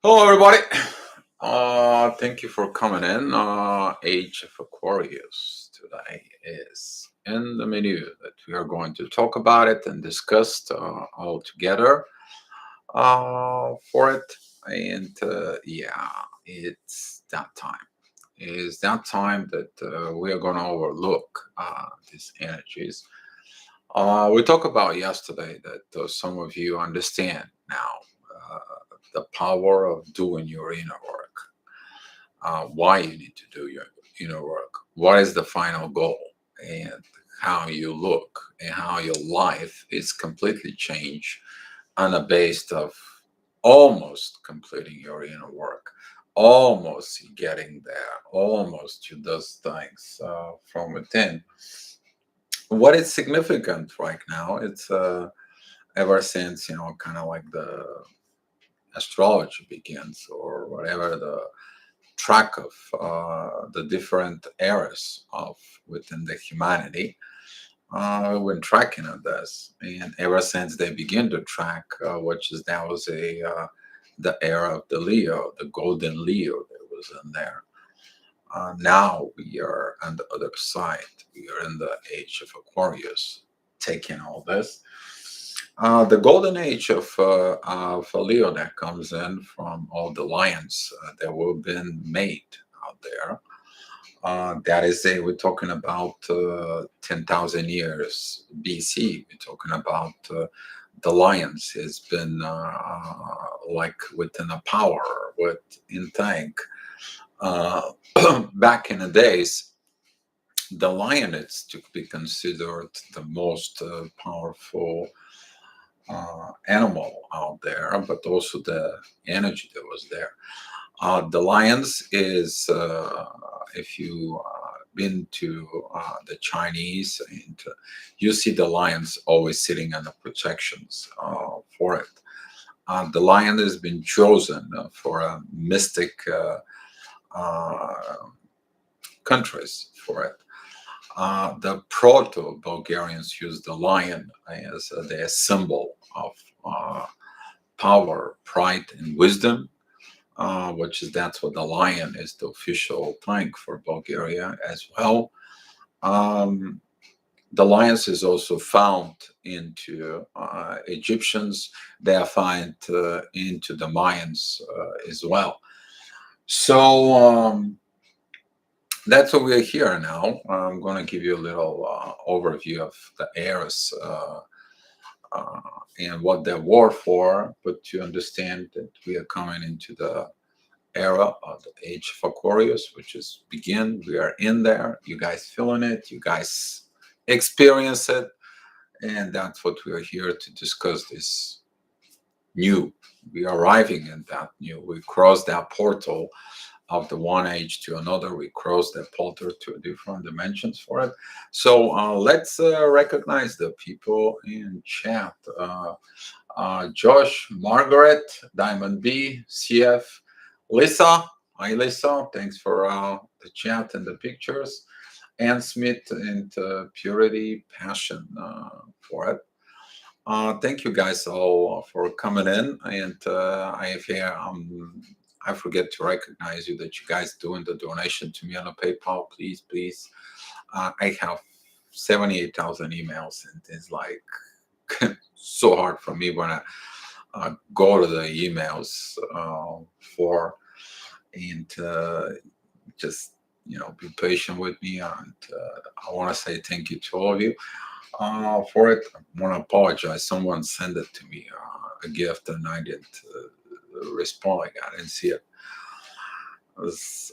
Hello, everybody. Thank you for coming in. Age of Aquarius today is in the menu that we are going to talk about it and discuss all together for it. And yeah, it's that time. It's that time that we are going to overlook these energies. We talked about yesterday that some of you understand now uh, the power of doing your inner work, why you need to do your inner work, what is the final goal, and how you look and how your life is completely changed on a base of almost completing your inner work, almost getting there, almost you does things from within. What is significant right now? It's ever since kind of like the astrology begins or whatever the track of the different eras of within the humanity. When tracking on this, and ever since they begin to track, which is that was a the era of the Leo, the golden Leo that was in there. Now we are on the other side. We are in the age of Aquarius, taking all this. The golden age of Leo that comes in from all the lions that were been made out there. That is we're talking about 10,000 years BC. We're talking about the lions has been like within a power, with in tank. Uh, Back in the days, the lion is to be considered the most powerful animal out there, but also the energy that was there. The lions is, if you been to the Chinese, and you see the lions always sitting on the protections for it. The lion has been chosen for a mystic uh, countries for it. The proto Bulgarians used the lion as their symbol of power, pride, and wisdom, which is that's what the lion is the official tank for Bulgaria as well. Um, the lions is also found into Egyptians. They are found into the Mayans as well. So that's what we're here now. I'm going to give you a little overview of the eras uh, and what they were for, but to understand that we are coming into the era of the age of Aquarius, which is begin. We are in there. You guys feeling it. You guys experience it. And that's what we are here to discuss this new. We are arriving in that new. We cross that portal of the one age to another. We cross that portal to different dimensions for it. So let's recognize the people in chat. Josh, Margaret, Diamond B, CF, Lisa. Hi, Lisa. Thanks for the chat and the pictures. Ann Smith and Purity Passion for it. Thank you guys all for coming in. And I have here, I forget to recognize you that you guys doing the donation to me on a PayPal. Please, please. I have 78,000 emails, and it's like so hard for me when I go to the emails for and just be patient with me. And I want to say thank you to all of you for it. I want to apologize. Someone sent it to me a gift, and I didn't respond. I didn't see it. It was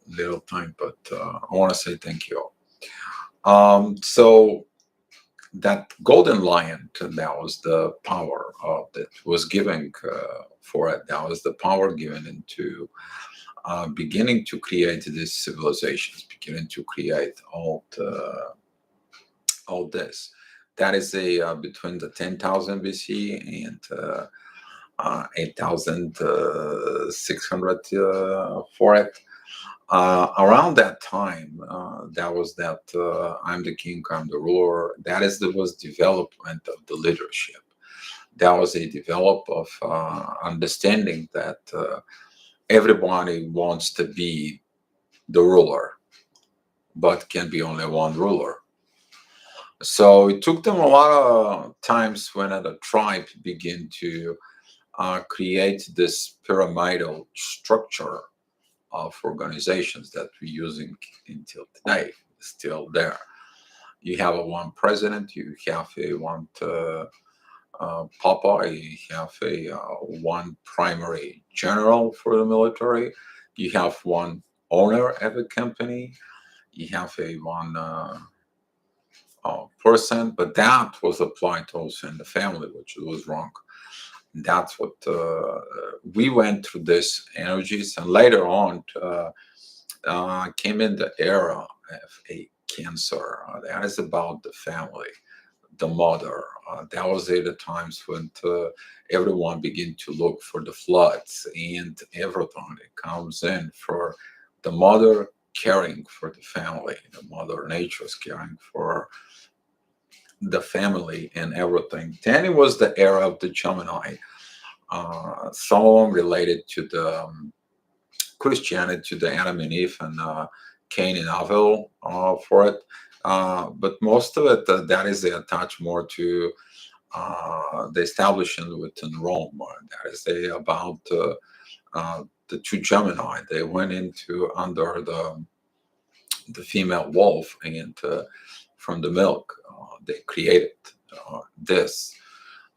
little time, but I want to say thank you all. So that golden lion, that was the power that was given for it. That was the power given into beginning to create these civilizations, beginning to create all this. That is a between the 10,000 BC and 8,600 for it. Around that time, that was that I'm the king, I'm the ruler. That is the was development of the leadership. That was a develop of understanding that everybody wants to be the ruler, but can be only one ruler. So it took them a lot of times when the tribe began to create this pyramidal structure of organizations that we're using until today, still there. You have a one president, you have a one papa, you have a one primary general for the military, you have one owner of a company, you have a one person, but that was applied also in the family, which was wrong. That's what we went through this energies, and later on came in the era of a cancer. That is about the family, the mother. That was at the times when everyone began to look for the floods and everything that comes in for the mother caring for the family. The mother nature is caring for the family and everything. Then it was the era of the Gemini. Some of them related to the Christianity, to the Adam and Eve and Cain and Abel for it. But most of it, that is attached more to the establishment within Rome. That is about the two Gemini. They went into under the female wolf, and from the milk, they created this.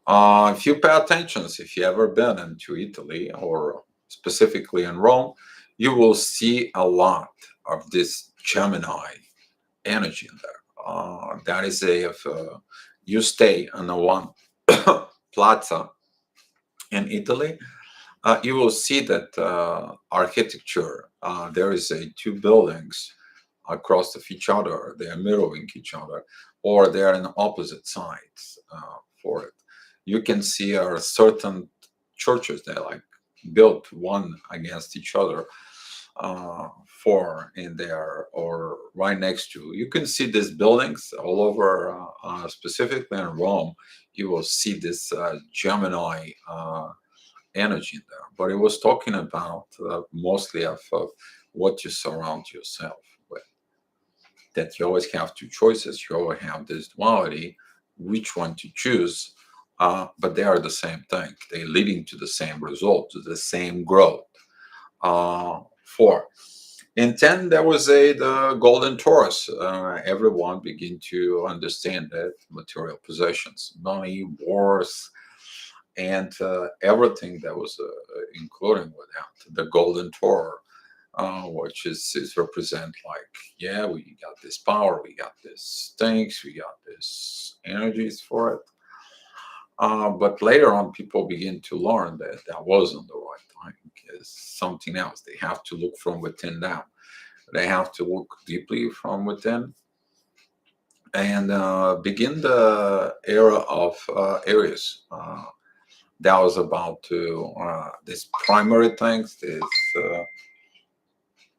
If you pay attention, if you ever been into Italy or specifically in Rome, you will see a lot of this Gemini energy in there. That is a if you stay on the one plaza in Italy, you will see that architecture. There is a two buildings across of each other. They are mirroring each other, or they are in opposite sides for it. You can see certain churches that like built one against each other for in there or right next to. You can see these buildings all over, specifically in Rome. You will see this Gemini energy in there. But it was talking about mostly of what you surround yourself with. That you always have two choices. You always have this duality, which one to choose. But they are the same thing. They're leading to the same result, to the same growth. Four. In 10, there was the golden Taurus. Everyone began to understand that material possessions, money, wars, and everything that was including with that. The golden Taurus, which is represent like, yeah, we got this power, we got this things, we got this energies for it. But later on, people begin to learn that that wasn't the right time. It's something else. They have to look from within down. They have to look deeply from within and begin the era of Aries. That was about to these primary things, these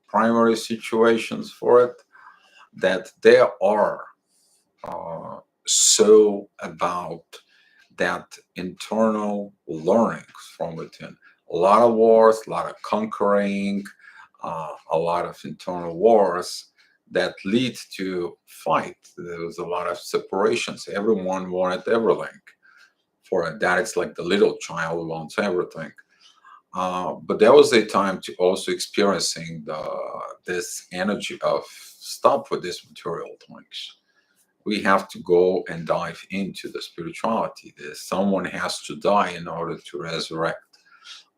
primary situations for it, that they are so about that internal learning from within. A lot of wars, a lot of conquering, a lot of internal wars that lead to fight. There was a lot of separations. Everyone wanted everything. For it. That is like the little child who wants everything. But there was a time to also experiencing this energy of stop with this material things. We have to go and dive into the spirituality. Someone has to die in order to resurrect,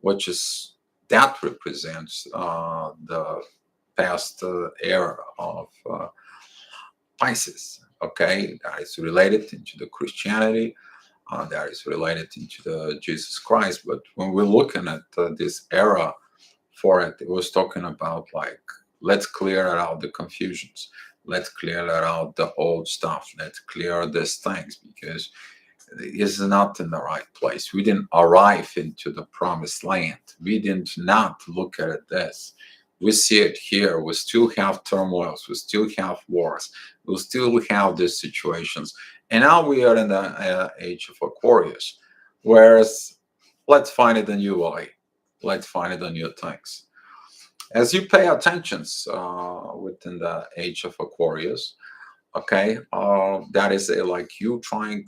which is that represents the past era of Pisces. Okay, that is related into the Christianity. That is related into the Jesus Christ. But when we're looking at this era for it, it was talking about like, let's clear out the confusions. Let's clear out the old stuff. Let's clear these things because it's not in the right place. We didn't arrive into the promised land. We did not look at it this. We see it here. We still have turmoils. We still have wars. We still have these situations. And now we are in the age of Aquarius. Whereas, let's find it a new way. Let's find it a new things. As you pay attention within the age of Aquarius, okay, that is like you trying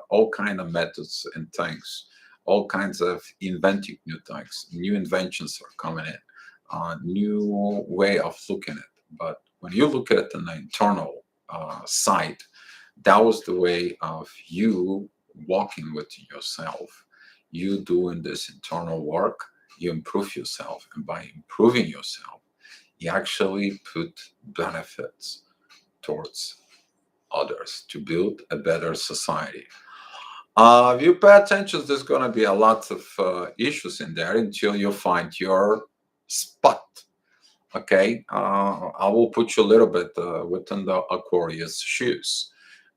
all kind of methods and things, all kinds of inventing new things. New inventions are coming in, new way of looking at it. But when you look at it in the internal side, that was the way of you walking with yourself, you doing this internal work, you improve yourself, and by improving yourself, you actually put benefits towards others to build a better society. If you pay attention, there's going to be a lot of issues in there until you find your spot. Okay, I will put you a little bit within the Aquarius shoes.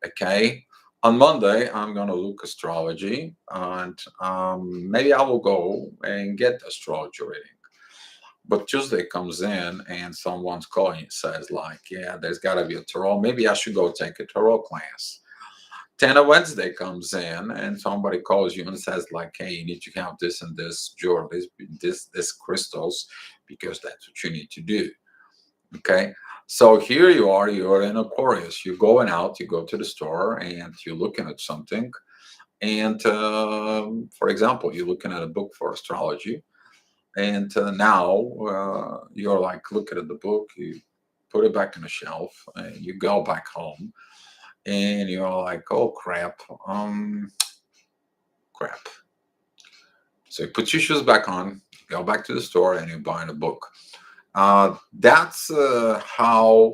Okay, on Monday I'm gonna look astrology, and maybe I will go and get astrology reading. But Tuesday comes in and someone's calling and says like, yeah, there's got to be a tarot. Maybe I should go take a tarot class. Then a Wednesday comes in and somebody calls you and says like, hey, you need to have this and this jewelry, this crystals, because that's what you need to do. Okay. So here you are, you're in Aquarius. You're going out, you go to the store and you're looking at something. And for example, you're looking at a book for astrology. And now you're like looking at the book, you put it back on the shelf, and you go back home and you're like, oh crap. So you put your shoes back on, go back to the store, and you're buying a book. That's how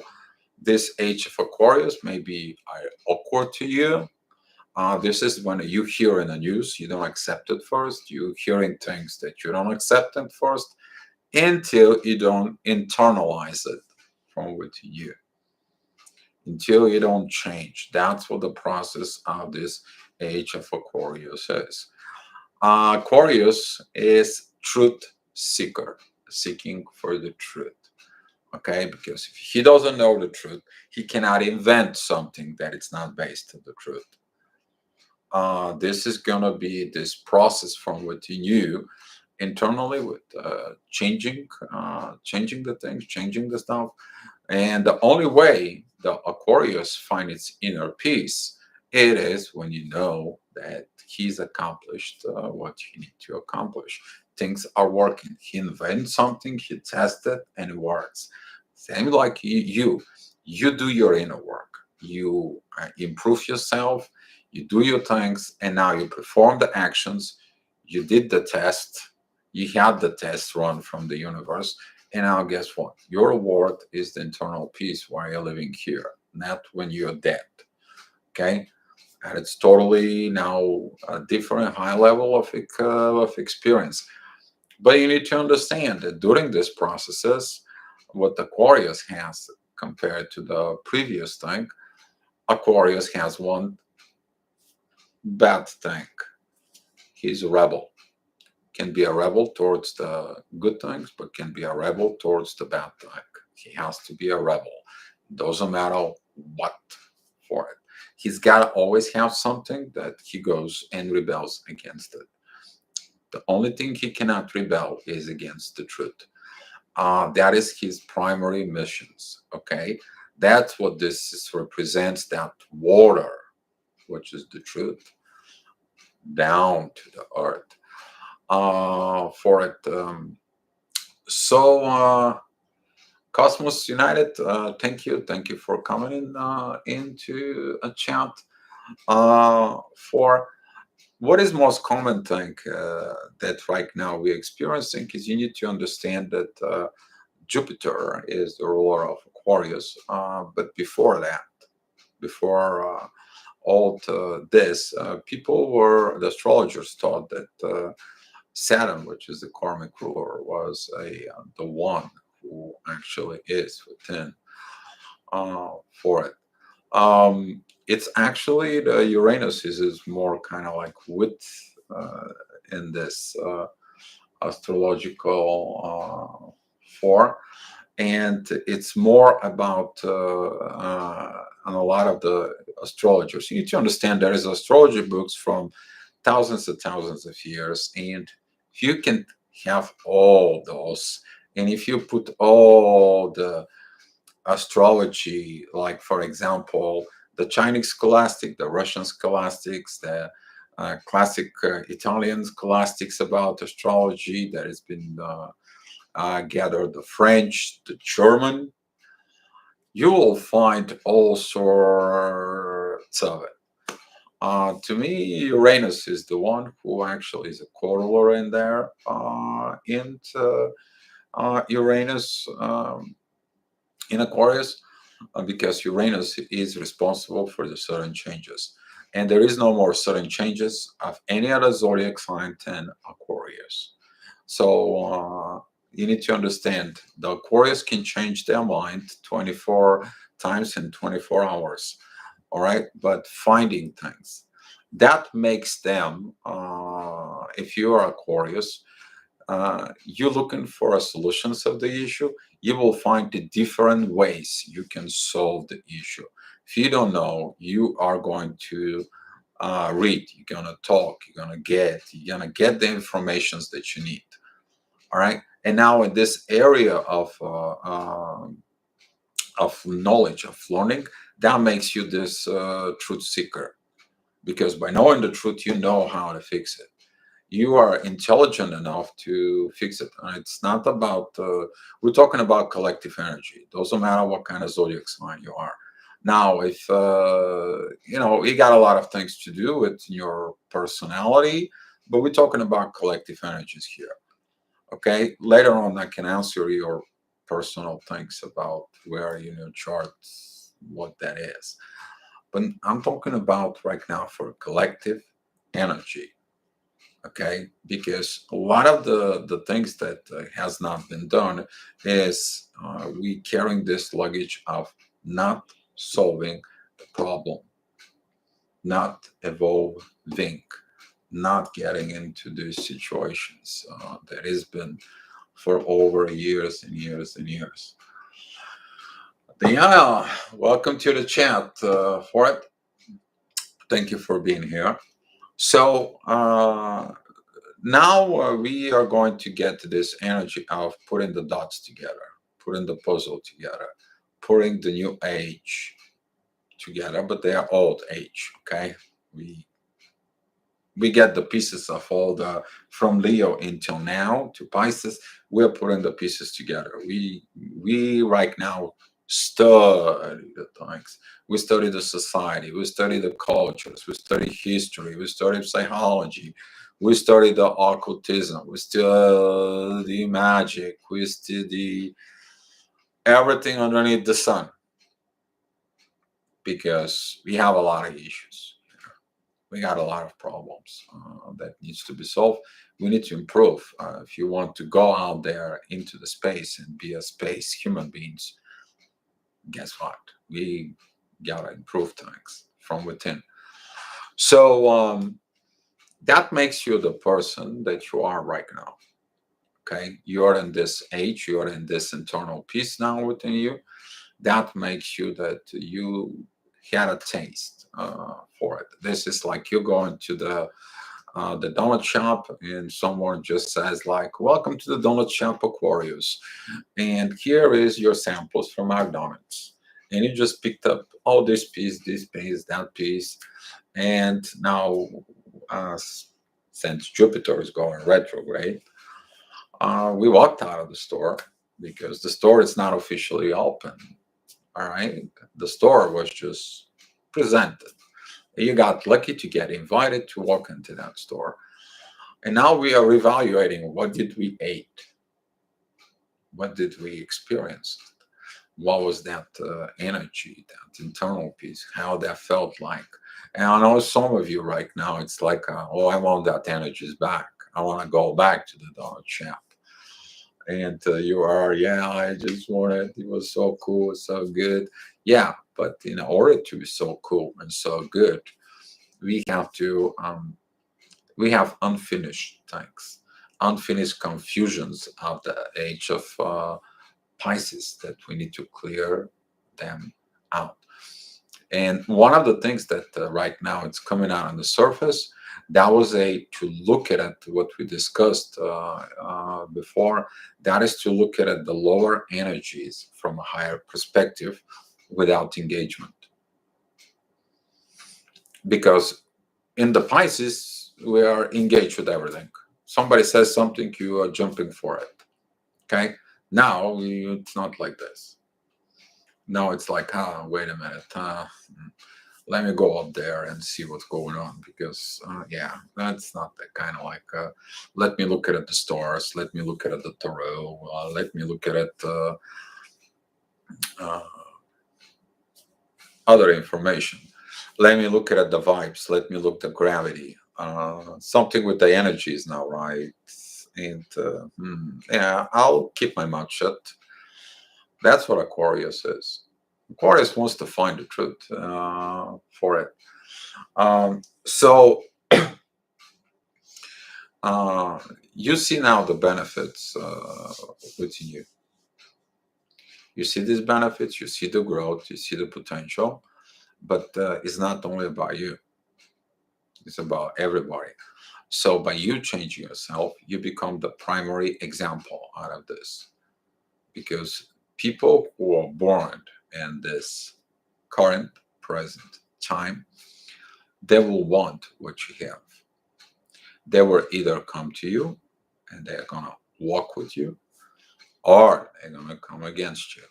this age of Aquarius may be awkward to you. This is when you hear in the news, you don't accept it first. You're hearing things that you don't accept at first until you don't internalize it from within you, until you don't change. That's what the process of this age of Aquarius is. Aquarius is truth seeker, seeking for the truth. Okay, because if he doesn't know the truth, he cannot invent something that it's not based on the truth. This is gonna be this process from within you internally with changing the things, changing the stuff. And the only way the Aquarius find its inner peace, it is when you know that he's accomplished what he need to accomplish. Things are working. He invents something, he tests it, and it works. Same like you do your inner work. You improve yourself, you do your things, and now you perform the actions. You did the test, you had the test run from the universe, and now guess what? Your reward is the internal peace while you're living here, not when you're dead. Okay? And it's totally now a different high level of experience. But you need to understand that during this processes, what Aquarius has compared to the previous thing, Aquarius has one bad thing. He's a rebel. Can be a rebel towards the good things, but can be a rebel towards the bad thing. He has to be a rebel. Doesn't matter what for it. He's got to always have something that he goes and rebels against it. The only thing he cannot rebel is against the truth. That is his primary missions. Okay, that's what this represents. That water, which is the truth, down to the earth. For it. Cosmos United, thank you for coming in into a chat. For what is most common thing that right now we're experiencing is you need to understand that Jupiter is the ruler of Aquarius, but before that, before all this, people were the astrologers thought that. Saturn, which is the karmic ruler, was the one who actually is within for it. It's actually the Uranus is more kind of like with in this astrological form, and it's more about on a lot of the astrologers. You need to understand there is astrology books from thousands of years. And if you can have all those, and if you put all the astrology, like for example, the Chinese scholastic, the Russian scholastics, the classic Italian scholastics about astrology that has been gathered, the French, the German, you will find all sorts of it. To me, Uranus is the one who actually is a corollary in there. Into Uranus in Aquarius, because Uranus is responsible for the sudden changes. And there is no more sudden changes of any other zodiac sign than Aquarius. So you need to understand the Aquarius can change their mind 24 times in 24 hours. All right. But finding things that makes them, if you are Aquarius, you're looking for a solutions of the issue, you will find the different ways you can solve the issue. If you don't know, you are going to read, you're gonna talk, you're gonna get the informations that you need. All right. And now in this area of knowledge, of learning, that makes you this truth seeker, because by knowing the truth, you know how to fix it. You are intelligent enough to fix it. And it's not about, we're talking about collective energy. It doesn't matter what kind of zodiac sign you are. Now, if, you got a lot of things to do with your personality, but we're talking about collective energies here. Okay. Later on, I can answer your personal things about where in your charts, what that is. But I'm talking about right now for collective energy. Okay, because a lot of the things that has not been done is we carrying this luggage of not solving the problem, not evolving, not getting into these situations that has been for over years and years and years. Diana, welcome to the chat for it. Thank you for being here. So now we are going to get to this energy of putting the dots together, putting the puzzle together, putting the new age together, but they are old age. Okay, we get the pieces of all the from Leo until now to Pisces. We're putting the pieces together. We right now study the things. We study the society. We study the cultures. We study history. We study psychology. We study the occultism. We study magic. We study everything underneath the sun, because we have a lot of issues. We got a lot of problems that needs to be solved. We need to improve. If you want to go out there into the space and be a space human beings, guess what? We gotta improve things from within. So that makes you the person that you are right now. Okay, you're in this age, you're in this internal peace now within you. That makes you that you had a taste for it. This is like you going to the donut shop and someone just says like, welcome to the donut shop Aquarius, and here is your samples from our donuts, and you just picked up oh this piece, that piece, and now uh, since Jupiter is going retrograde, we walked out of the store because the store is not officially open. All right, the store was just presented. You got lucky to get invited to walk into that store. And now we are evaluating what did we eat? What did we experience? What was that energy, that internal peace, how that felt like? And I know some of you right now, it's like, oh, I want that energy back. I want to go back to the donut shop. And you are, yeah, I just want it. It was so cool, so good. Yeah, but in order to be so cool and so good, we have to we have unfinished things, unfinished confusions of the age of Pisces that we need to clear them out. And one of the things that right now it's coming out on the surface, That was to look at it, what we discussed before. That is to look at it, the lower energies from a higher perspective without engagement. Because in the Pisces, we are engaged with everything. Somebody says something, you are jumping for it. Okay. Now it's not like this. Now it's like, wait a minute. Let me go up there and see what's going on, because yeah, that's not that kind of like let me look at the stars, let me look at the tarot, let me look at it uh, other information, let me look at the vibes, let me look at gravity, something with the energies now, right? And yeah, I'll keep my mouth shut. That's what Aquarius is. Aquarius wants to find the truth for it. So you see now the benefits within you. You see these benefits, you see the growth, you see the potential, but it's not only about you, it's about everybody. So by you changing yourself, you become the primary example out of this. Because people who are born in this current, present time, they will want what you have. They will either come to you and they're gonna walk with you, or they're gonna come against you.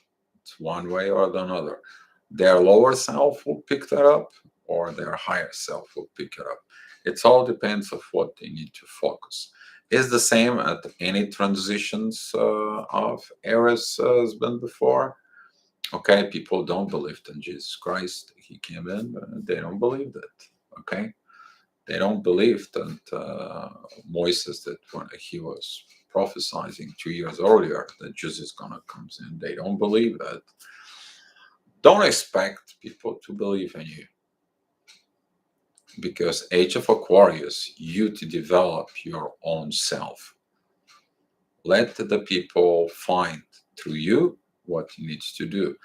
It's one way or another. Their lower self will pick that up, or their higher self will pick it up. It all depends of what they need to focus. It's the same at any transitions of eras has been before. Okay, people don't believe in Jesus Christ. He came in, but they don't believe that. Okay, they don't believe that Moses, that when he was prophesying 2 years earlier that Jesus gonna comes in, they don't believe that. Don't expect people to believe in you, because Age of Aquarius, you to develop your own self. Let the people find through you what you need to do.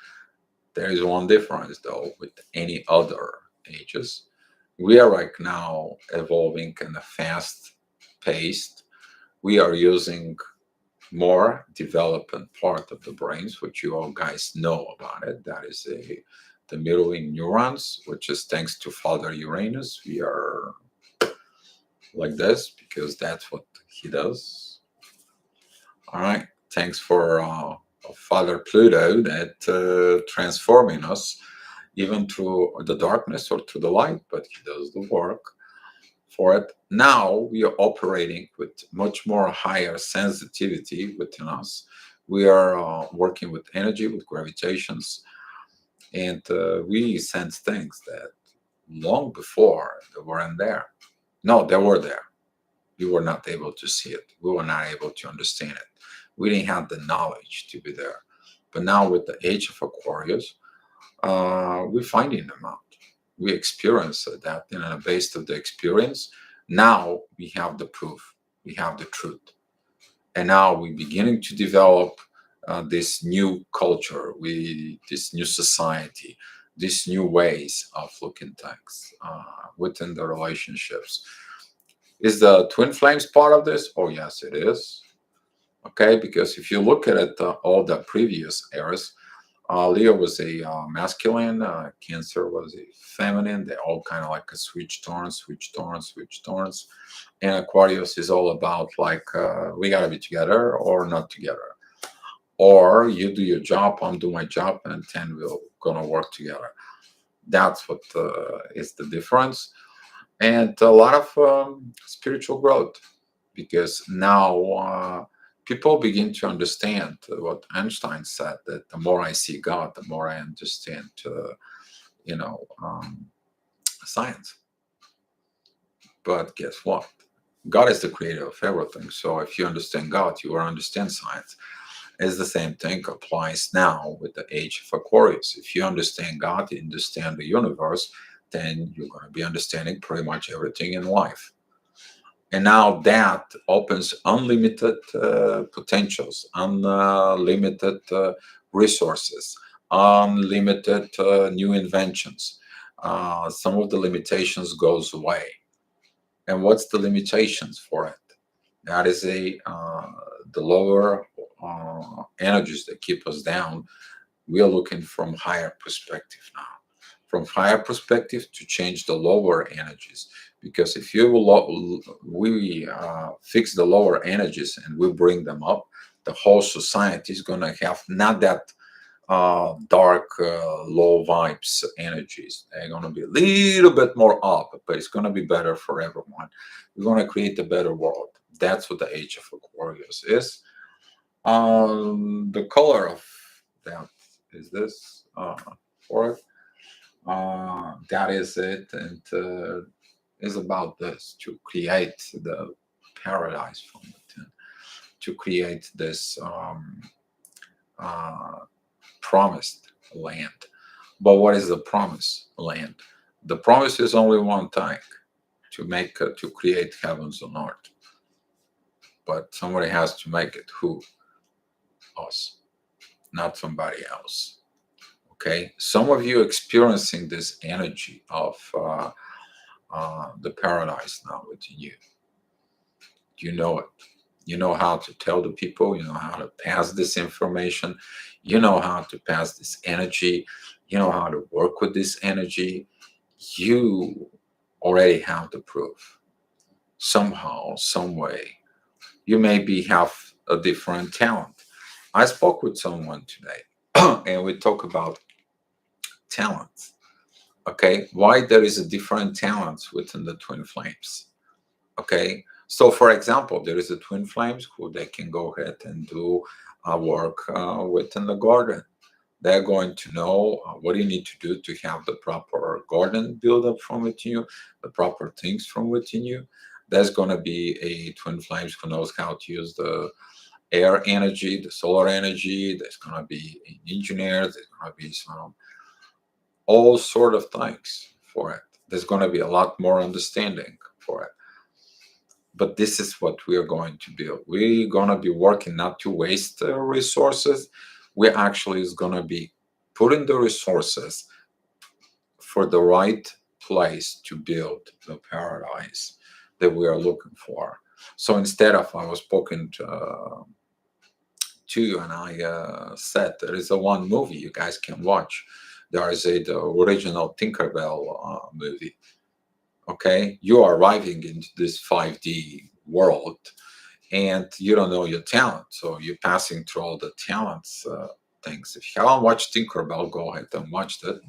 There is one difference though with any other ages. We are right now evolving in a fast paced. We are using more development part of the brains, which you all guys know about it. That is the mirroring neurons, which is thanks to Father Uranus. We are like this because that's what he does. All right. Thanks for Father Pluto that transforming us even through the darkness or through the light, but he does the work for it. Now we are operating with much more higher sensitivity within us. We are working with energy, with gravitations, and we sense things that long before they weren't there. No, they were there. We were not able to see it. We were not able to understand it. We didn't have the knowledge to be there. But now with the Age of Aquarius, we're finding them out. We experience that, and based on the experience, now we have the proof, we have the truth, and now we're beginning to develop this new culture, this new society, these new ways of looking things within the relationships. Is the twin flames part of this? Oh yes, it is. Okay, because if you look at it, all the previous eras, Leo was a masculine, Cancer was a feminine. They all kind of like a switch turns, switch turns, switch turns. And Aquarius is all about like we gotta be together or not together, or you do your job, I'm doing my job, and then we're gonna work together. That's what is the difference, and a lot of spiritual growth, because now people begin to understand what Einstein said, that the more I see God, the more I understand, you know, science. But guess what? God is the creator of everything. So if you understand God, you will understand science. It's the same thing applies now with the Age of Aquarius. If you understand God, you understand the universe, then you're going to be understanding pretty much everything in life. And now that opens unlimited potentials, unlimited resources, unlimited new inventions. Some of the limitations goes away. And what's the limitations for it? That is the lower energies that keep us down. We are looking from higher perspective now, from higher perspective to change the lower energies. Because if we fix the lower energies and we bring them up, the whole society is going to have not that dark, low vibes energies. They're going to be a little bit more up, but it's going to be better for everyone. We're going to create a better world. That's what the Age of Aquarius is. The color of that is this for it. That is it, and is about this to create the paradise from within, to create this uh, promised land. But what is the promised land? The promise is only one thing: to make to create heavens on earth. But somebody has to make it. Who? Us, not somebody else. Okay. Some of you experiencing this energy of the paradise now within you. You know it. You know how to tell the people. You know how to pass this information. You know how to pass this energy. You know how to work with this energy. You already have the proof. Somehow, some way, you maybe have a different talent. I spoke with someone today, and we talk about talent. Okay, why there is a different talents within the twin flames. Okay, so for example, there is a twin flames who they can go ahead and do work within the garden. They're going to know what you need to do to have the proper garden build up from within you, the proper things from within you. There's going to be a twin flames who knows how to use the air energy, the solar energy. There's going to be an engineer. There's going to be some all sort of things for it. There's going to be a lot more understanding for it. But this is what we are going to build. We're going to be working not to waste resources. We actually is going to be putting the resources for the right place to build the paradise that we are looking for. So instead of I was spoken to you and I said there is a one movie you guys can watch. There is the original Tinkerbell movie. Okay, you are arriving into this 5D world and you don't know your talent, so you're passing through all the talents things. If you haven't watched Tinkerbell, go ahead and watch it.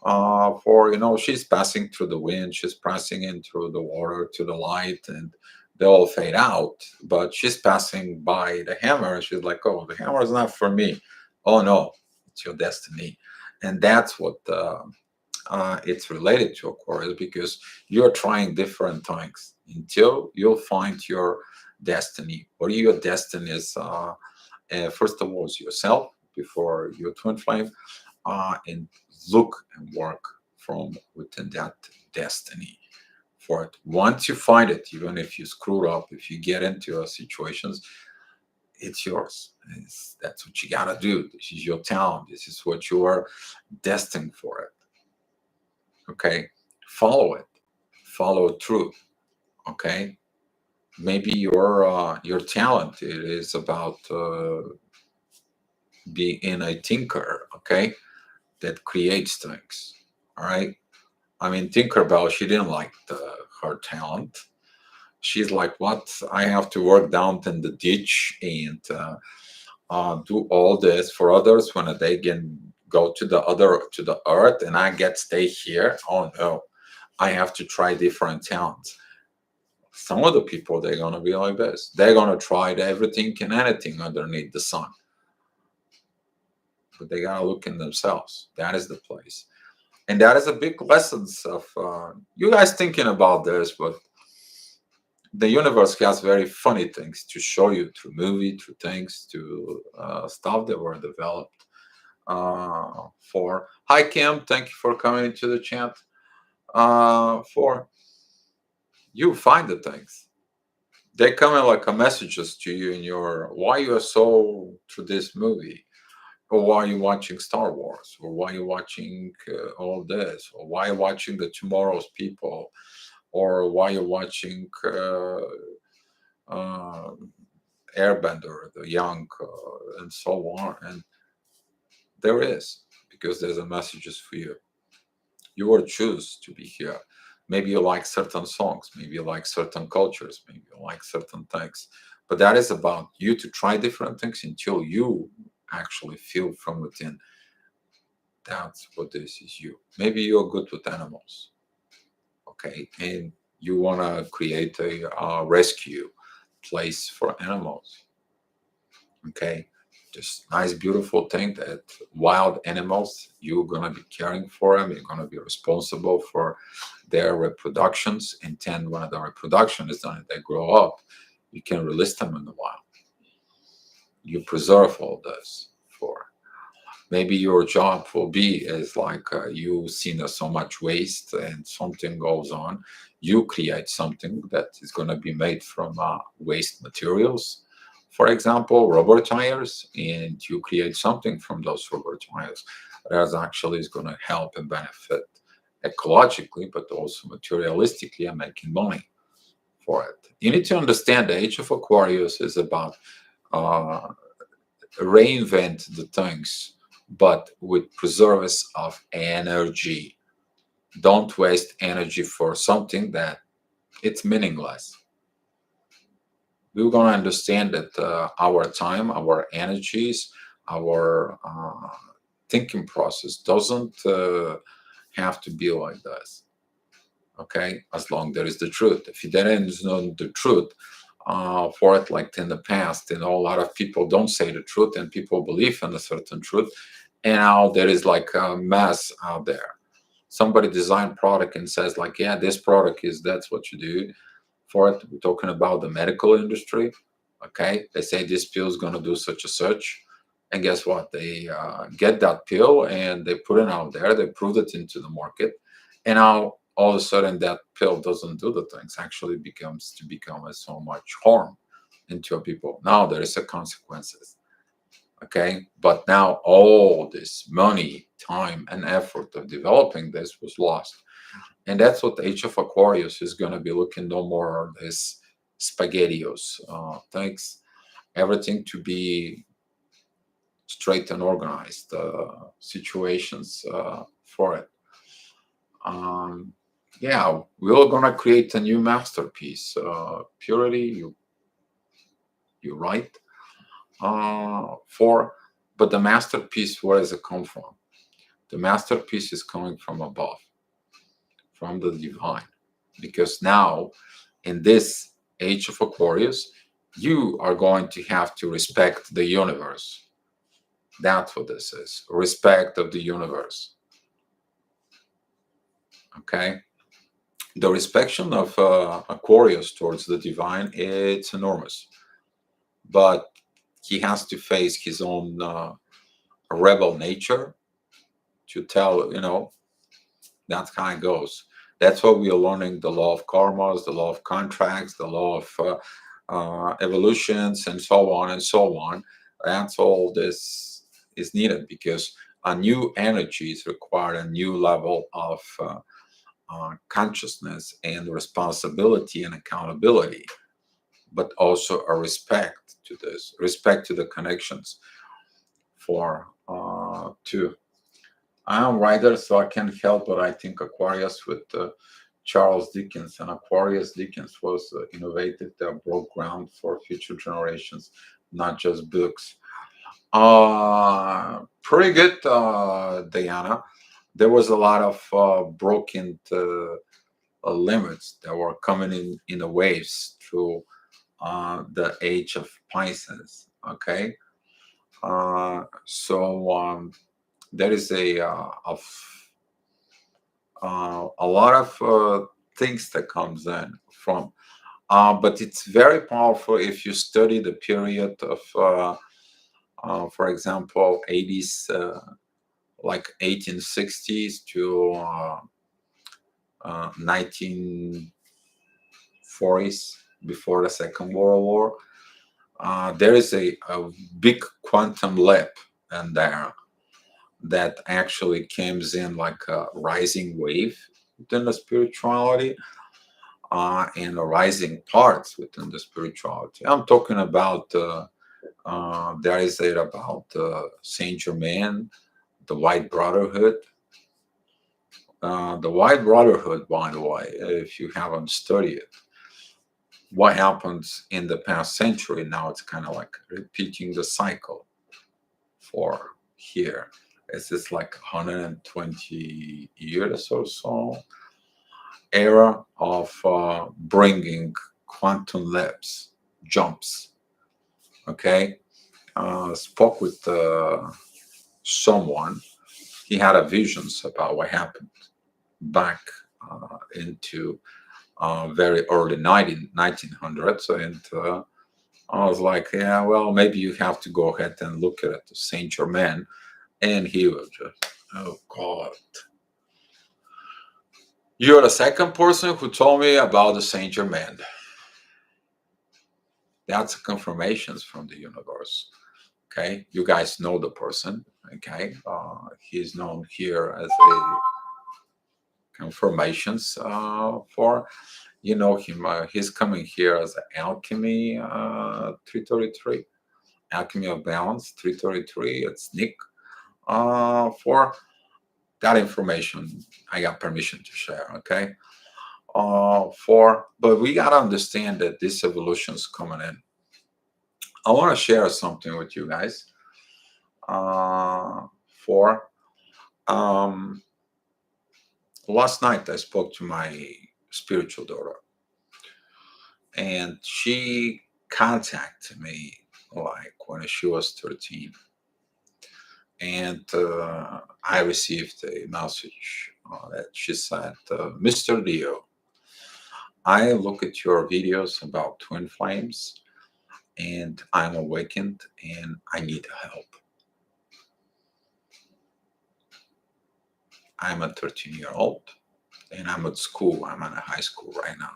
For she's passing through the wind, she's passing in through the water to the light, and they all fade out. But she's passing by the hammer, and she's like, "Oh, the hammer is not for me." Oh no, it's your destiny, and that's what it's related to Aquarius, because you're trying different things until you'll find your destiny. What your destiny is, first of all, is yourself before your twin flame, and look and work from within that destiny for it. Once you find it, even if you screw up, if you get into a situations, it's yours. That's what you gotta do. This is your talent. This is what you are destined for it. Okay, follow it, follow through. Okay, maybe your talent it is about being a tinker. Okay, that creates things. All right. I mean, Tinkerbell, she didn't like her talent. She's like, what? I have to work down in the ditch and do all this for others when they can go to the earth, and I get stay here. Oh no, I have to try different talents. Some of the people they're gonna be like this. They're gonna try everything and anything underneath the sun, but they gotta look in themselves. That is the place, and that is a big lessons of you guys thinking about this. But the universe has very funny things to show you through movie, through things, to stuff that were developed for. Hi Kim, thank you for coming into the chat. For you find the things. They come in like a messages to you in your why you are so to this movie, or why are you watching Star Wars, or why are you watching all this, or why are you watching the Tomorrow's People, or while you're watching uh, Airbender, the Young, and so on. And there is, because there's a messages for you. You will choose to be here. Maybe you like certain songs, maybe you like certain cultures, maybe you like certain things. But that is about you to try different things until you actually feel from within that's what this is you. Maybe you're good with animals, okay, and you want to create a rescue place for animals, okay. Just nice, beautiful thing that wild animals, you're gonna be caring for them. You're gonna be responsible for their reproductions, and then when the reproduction is done and they grow up, you can release them in the wild. You preserve all this for. Maybe your job will be is like you see there's so much waste and something goes on. You create something that is going to be made from waste materials. For example, rubber tires, and you create something from those rubber tires that actually is going to help and benefit ecologically, but also materialistically and making money for it. You need to understand the age of Aquarius is about uh, reinvent the things, but with preserves of energy. Don't waste energy for something that it's meaningless. We're going to understand that our time, our energies, our thinking process doesn't have to be like this. Okay, as long there is the truth. If there is no the truth, for it like in the past, a lot of people don't say the truth, and people believe in a certain truth, and now there is like a mess out there. Somebody designed product and says like, yeah, this product is that's what you do for it. We're talking about the medical industry. Okay, they say this pill is going to do such a such, and guess what? They get that pill and they put it out there. They proved it into the market, and now all of a sudden that pill doesn't do the things. Actually, becomes to become a so much harm into people. Now there is a consequences. Okay, but now all this money, time, and effort of developing this was lost, and that's what the Age of Aquarius is going to be looking no more this spaghettios things, everything to be straight and organized situations for it. Um, yeah, we're gonna create a new masterpiece. Purity, you're right. For, but the masterpiece, where does it come from? The masterpiece is coming from above, from the divine, because now in this age of Aquarius, you are going to have to respect the universe. That's what this is, respect of the universe. Okay, the respect of Aquarius towards the divine, it's enormous, but he has to face his own rebel nature to tell, that's how it goes. That's why we are learning the law of karmas, the law of contracts, the law of evolutions, and so on and so on. That's all this is needed, because a new energy is required, a new level of consciousness and responsibility and accountability, but also a respect to this, respect to the connections for to. I'm a writer, so I can't help but I think Aquarius with Charles Dickens, and Aquarius Dickens was innovative that broke ground for future generations, not just books. Pretty good, Diana. There was a lot of broken limits that were coming in the waves through the age of Pisces. Okay, so there is a lot of things that comes in from, but it's very powerful if you study the period of, for example, 80s, like 1860s to 1940s, before the Second World War. There is a big quantum leap in there that actually comes in like a rising wave within the spirituality. and the rising parts within the spirituality. I'm talking about there is it about Saint Germain, the White Brotherhood. The White Brotherhood, by the way, if you haven't studied it, what happens in the past century, now it's kind of like repeating the cycle for here. It's just like 120 years or so era of bringing quantum leaps, jumps. Okay, spoke with someone. He had a visions about what happened back into very early 1900s, and I was like, yeah, well, maybe you have to go ahead and look at it, Saint Germain. And he was just, oh God. You're the second person who told me about the Saint Germain. That's confirmations from the universe. Okay, you guys know the person. Okay, he's known here as a confirmations for. You know him. He's coming here as an alchemy 333, alchemy of balance 333. It's Nick. For that information, I got permission to share. Okay. But we gotta understand that this evolution is coming in. I want to share something with you guys. For last night, I spoke to my spiritual daughter, and she contacted me like when she was 13, and I received a message that she said, "Mr. Leo, I look at your videos about twin flames, and I'm awakened, and I need help. I'm a 13-year-old, and I'm at school. I'm in a high school right now."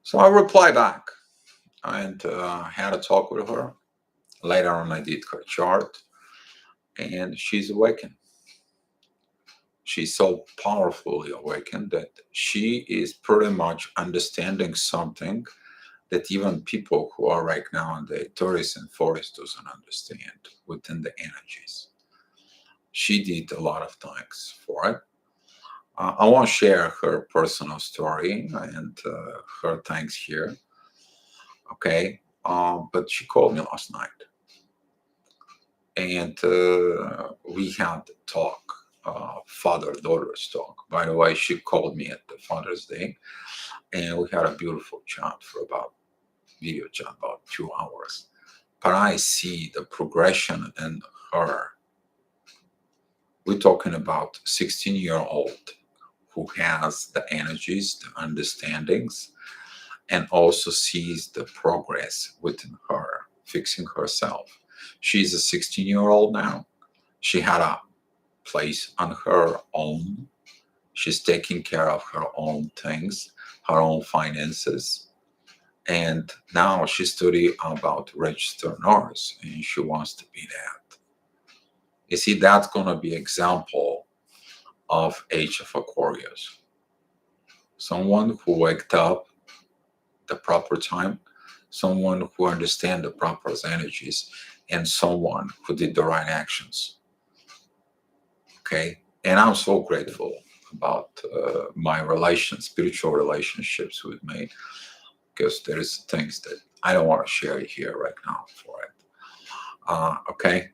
So I replied back and had a talk with her. Later on, I did her chart, and she's awakened. She's so powerfully awakened that she is pretty much understanding something that even people who are right now in the 30s and 40s doesn't understand within the energies. She did a lot of things for it. I won't share her personal story and her thanks here. Okay. But she called me last night, and we had a talk, father-daughter's talk. By the way, she called me at the Father's Day, and we had a beautiful chat for about video chat about 2 hours. But I see the progression in her. We're talking about 16-year-old who has the energies, the understandings, and also sees the progress within her, fixing herself. She's a 16-year-old now. She had a place on her own. She's taking care of her own things, her own finances. And now she studied about registered nurse, and she wants to be that. You see, that's going to be example of age of Aquarius. Someone who waked up the proper time, someone who understands the proper energies, and someone who did the right actions. Okay, and I'm so grateful about my spiritual relationships with me, because there is things that I don't want to share here right now for it. Okay,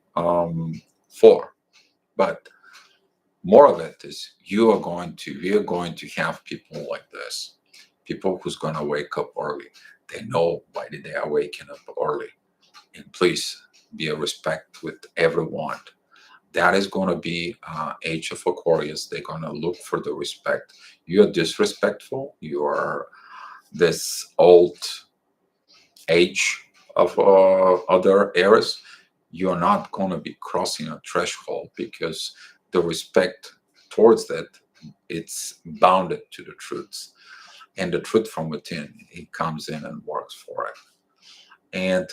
but more of it is we are going to have people like this, people who's going to wake up early. They know why did they are waking up early, and please be a respect with everyone. That is going to be age of Aquarius. They're going to look for the respect. You're disrespectful. You are this old age of other eras. You're not going to be crossing a threshold, because the respect towards that, it's bounded to the truths, and the truth from within, it comes in and works for it. And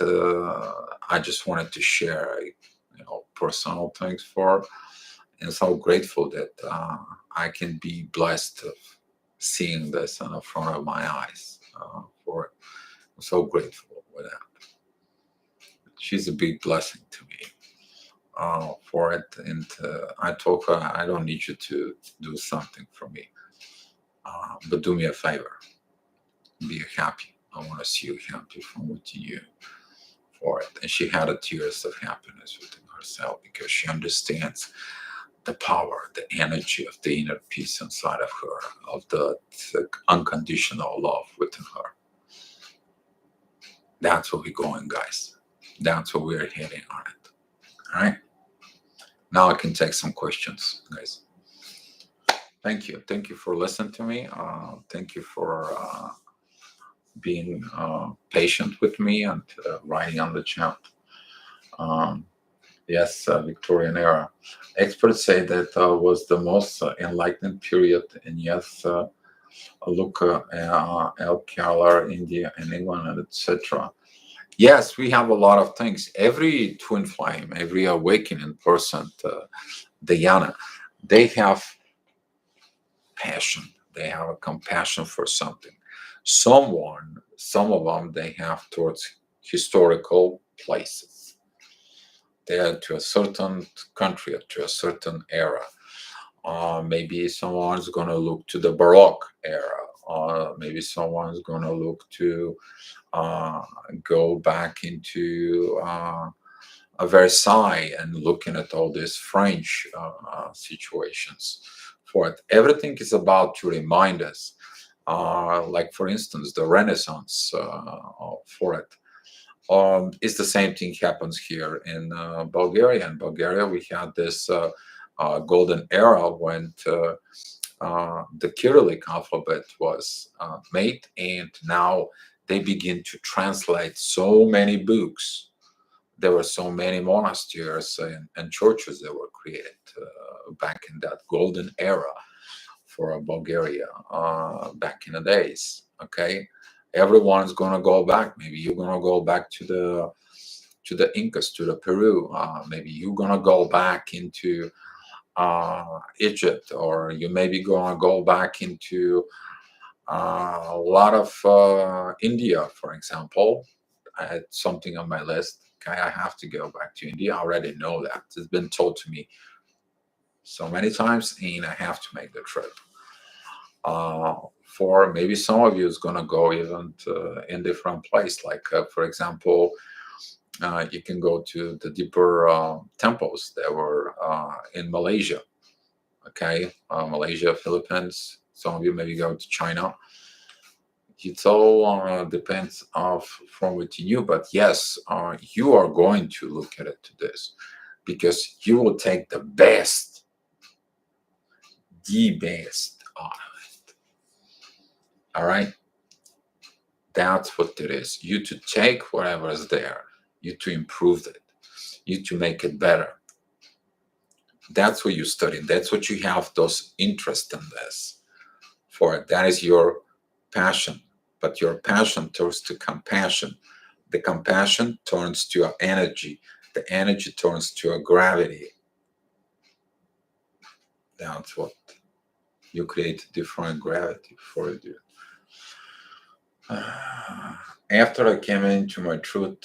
I just wanted to share personal things for and so grateful that I can be blessed of seeing this in the front of my eyes for it. I'm so grateful with that. She's a big blessing to me for it. And I told her, I don't need you to do something for me, but do me a favor. Be happy. I want to see you happy from what you do for it. And she had a tears of happiness within herself because she understands the power, the energy of the inner peace inside of her, of the unconditional love within her. That's where we're going, guys. That's where we're heading on it. All right. Now I can take some questions, guys. Thank you. Thank you for listening to me. Thank you for being patient with me and writing on the chat. Um, yes, Victorian era. Experts say that was the most enlightened period, and yes, look, El Keller, India, and England, and etc. Yes, we have a lot of things. Every twin flame, every awakening person, Dhyana, they have passion. They have a compassion for something. Some of them, they have towards historical places. They are to a certain country, to a certain era. Maybe someone's going to look to the Baroque era. Maybe someone's going to look to go back into Versailles and looking at all these French situations for it. Everything is about to remind us, like for instance, the Renaissance for it. It's the same thing happens here in Bulgaria. In Bulgaria, we had this golden era when the Cyrillic alphabet was made, and now they begin to translate so many books. There were so many monasteries and churches that were created back in that golden era for Bulgaria back in the days. Okay, everyone's gonna go back. Maybe you're gonna go back to the Incas, to the Peru. Maybe you're gonna go back into Egypt, or you maybe gonna go back into a lot of India, for example. I had something on my list. Okay, I have to go back to India. I already know that. It's been told to me so many times, and I have to make the trip. For maybe some of you is going to go even to in different place. Like, for example, you can go to the deeper temples that were in Malaysia. Okay, Malaysia, Philippines. Some of you maybe go to China. It all depends of from what you knew, but yes, you are going to look at it to this because you will take the best out of it. All right, that's what it is. You to take whatever is there, you to improve it, you to make it better. That's what you study. That's what you have those interest in this for. That is your passion. But your passion turns to compassion. The compassion turns to an energy. The energy turns to a gravity. That's what you create a different gravity for it. After I came into my truth,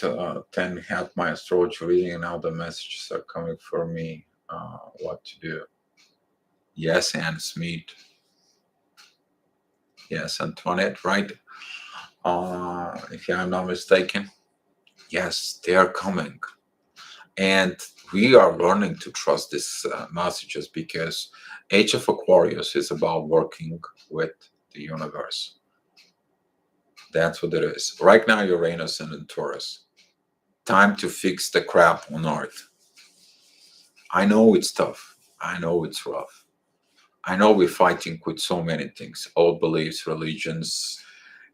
then had my astrology reading, and now the messages are coming for me. What to do? Yes, Anne Smith. Yes, Antoinette, right? If I'm not mistaken. Yes, they are coming. And we are learning to trust these messages because Age of Aquarius is about working with the universe. That's what it is. Right now, Uranus and in Taurus. Time to fix the crap on Earth. I know it's tough. I know it's rough. I know we're fighting with so many things: old beliefs, religions,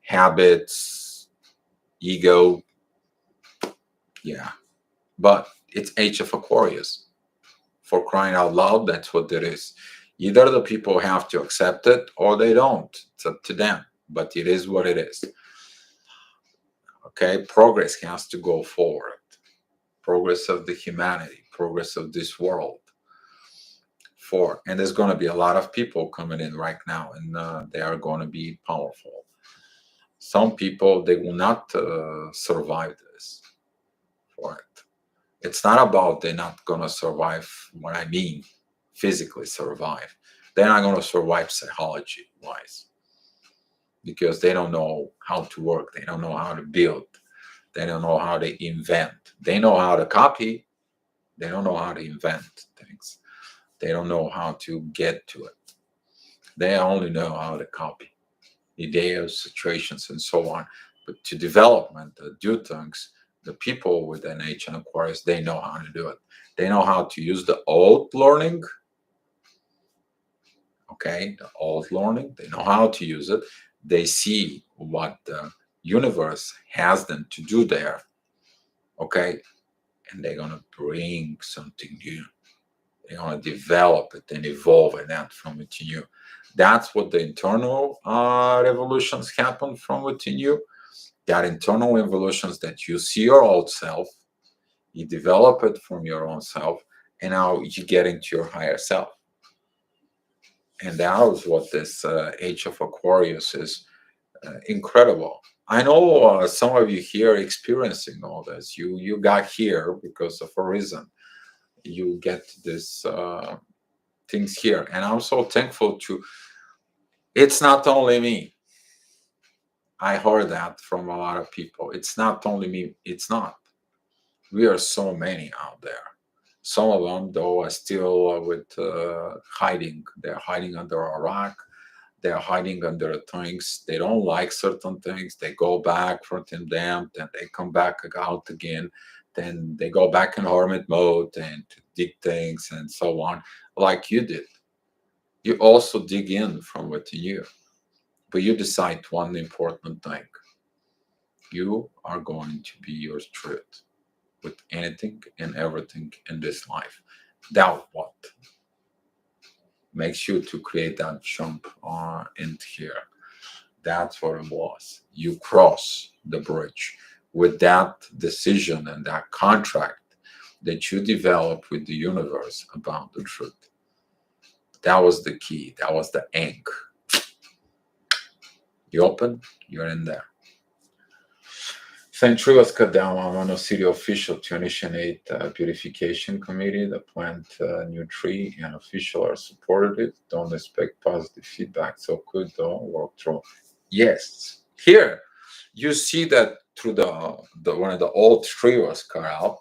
habits, ego. Yeah. But it's Age of Aquarius. For crying out loud, that's what it is. Either the people have to accept it or they don't. It's up to them. But it is what it is. Okay, progress has to go forward. Progress of the humanity, progress of this world. For, and there's going to be a lot of people coming in right now, and they are going to be powerful. Some people, they will not survive this. For it, it's not about they're not going to survive. What I mean, physically survive. They're not going to survive psychology wise, because they don't know how to work. They don't know how to build. They don't know how to invent. They know how to copy. They don't know how to invent things. They don't know how to get to it. They only know how to copy ideas, situations, and so on. But to development, do things, the people with NH and Aquarius, they know how to do it. They know how to use the old learning. Okay, the old learning. They know how to use it. They see what the universe has them to do there. Okay, and they're gonna bring something new. They're gonna develop it and evolve and add from within you. That's what the internal revolutions happen from within you. That internal evolutions that you see your old self, you develop it from your own self, and now you get into your higher self. And that is what this Age of Aquarius is. Incredible. I know some of you here experiencing all this. You got here because of a reason. You get this things here, and I'm so thankful to. It's not only me. I heard that from a lot of people. It's not only me. It's not. We are so many out there. Some of them, though, are still with hiding. They're hiding under a rock. They're hiding under things. They don't like certain things. They go back from them, then they come back out again. Then they go back in hermit mode and to dig things and so on, like you did. You also dig in from within you, but you decide one important thing. You are going to be your truth with anything and everything in this life. Doubt what makes you to create that jump into here. That's what it was. You cross the bridge with that decision and that contract that you develop with the universe about the truth. That was the key. That was the ink. You open, you're in there. St. Tree was cut down on one of city official to initiate a purification committee. The plant new tree and official are supported it. Don't expect positive feedback. So could work through. Yes. Here you see that through the when the old tree was cut out.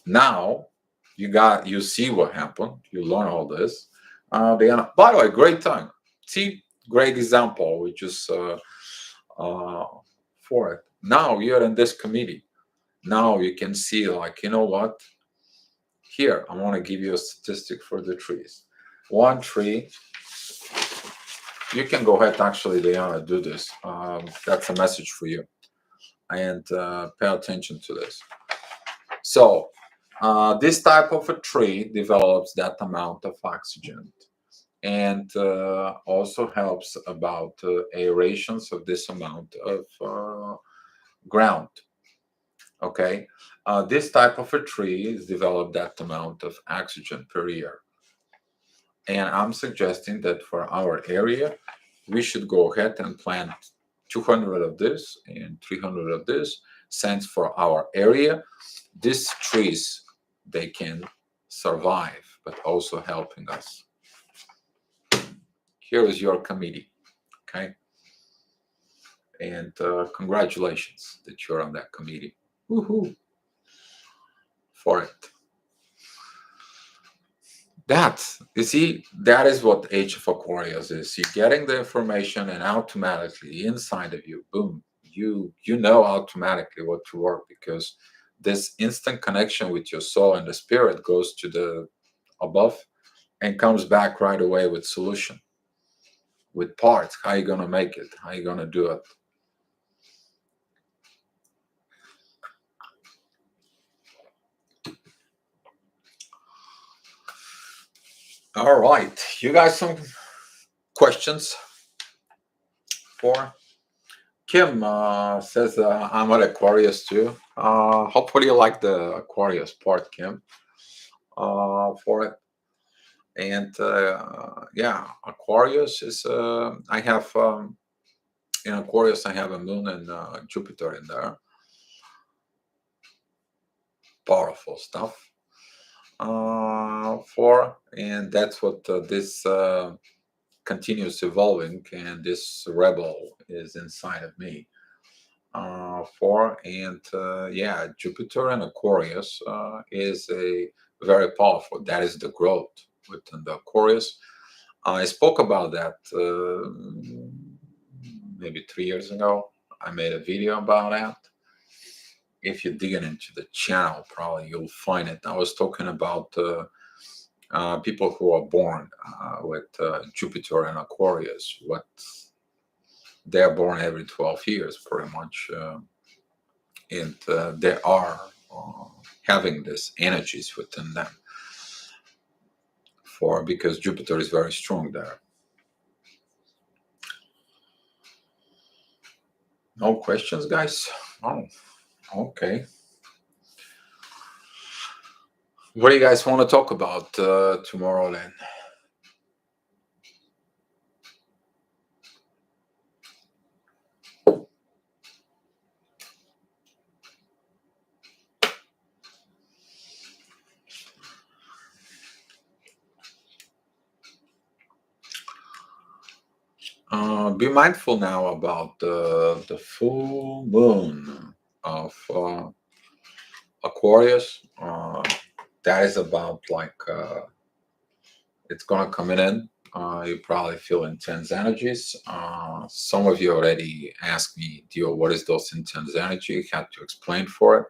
Now you see what happened. You learn all this. By the way, great time. See, great example. We just for it. Now you're in this committee. Now you can see, like, you know what? Here, I want to give you a statistic for the trees. One tree, you can go ahead, actually, Diana, do this. That's a message for you. And pay attention to this. So, this type of a tree develops that amount of oxygen and also helps about aerations of this amount of ground. Okay, this type of a tree is developed that amount of oxygen per year, and I'm suggesting that for our area we should go ahead and plant 200 of this and 300 of this, since for our area these trees, they can survive but also helping us. Here is your committee. Okay, and congratulations that you're on that committee. Woohoo for it. That, you see, that is what Age of Aquarius is. You're getting the information, and automatically inside of you, boom, you know automatically what to work, because this instant connection with your soul and the spirit goes to the above and comes back right away with solution, with parts. How you gonna make it? How you gonna do it? All right, you guys, some questions for Kim? Says I'm an Aquarius too. Hopefully you like the Aquarius part, Kim. For it. And yeah, Aquarius is, I have, in Aquarius, I have a moon and Jupiter in there. Powerful stuff. For, and that's what this continues evolving, and this rebel is inside of me. For, and yeah, Jupiter and Aquarius is a very powerful. That is the growth within the Aquarius. I spoke about that maybe 3 years ago. I made a video about that. If you're digging into the channel, probably you'll find it. I was talking about people who are born with Jupiter and Aquarius. What they're born every 12 years, pretty much, and they are uh, having these energies within them. For, because Jupiter is very strong there. No questions, guys? Oh, okay. What do you guys want to talk about tomorrow then? Be mindful now about the full moon of Aquarius. That is about like it's gonna come in. You probably feel intense energies. Some of you already asked me, Dio, what is those intense energy? I had to explain for it.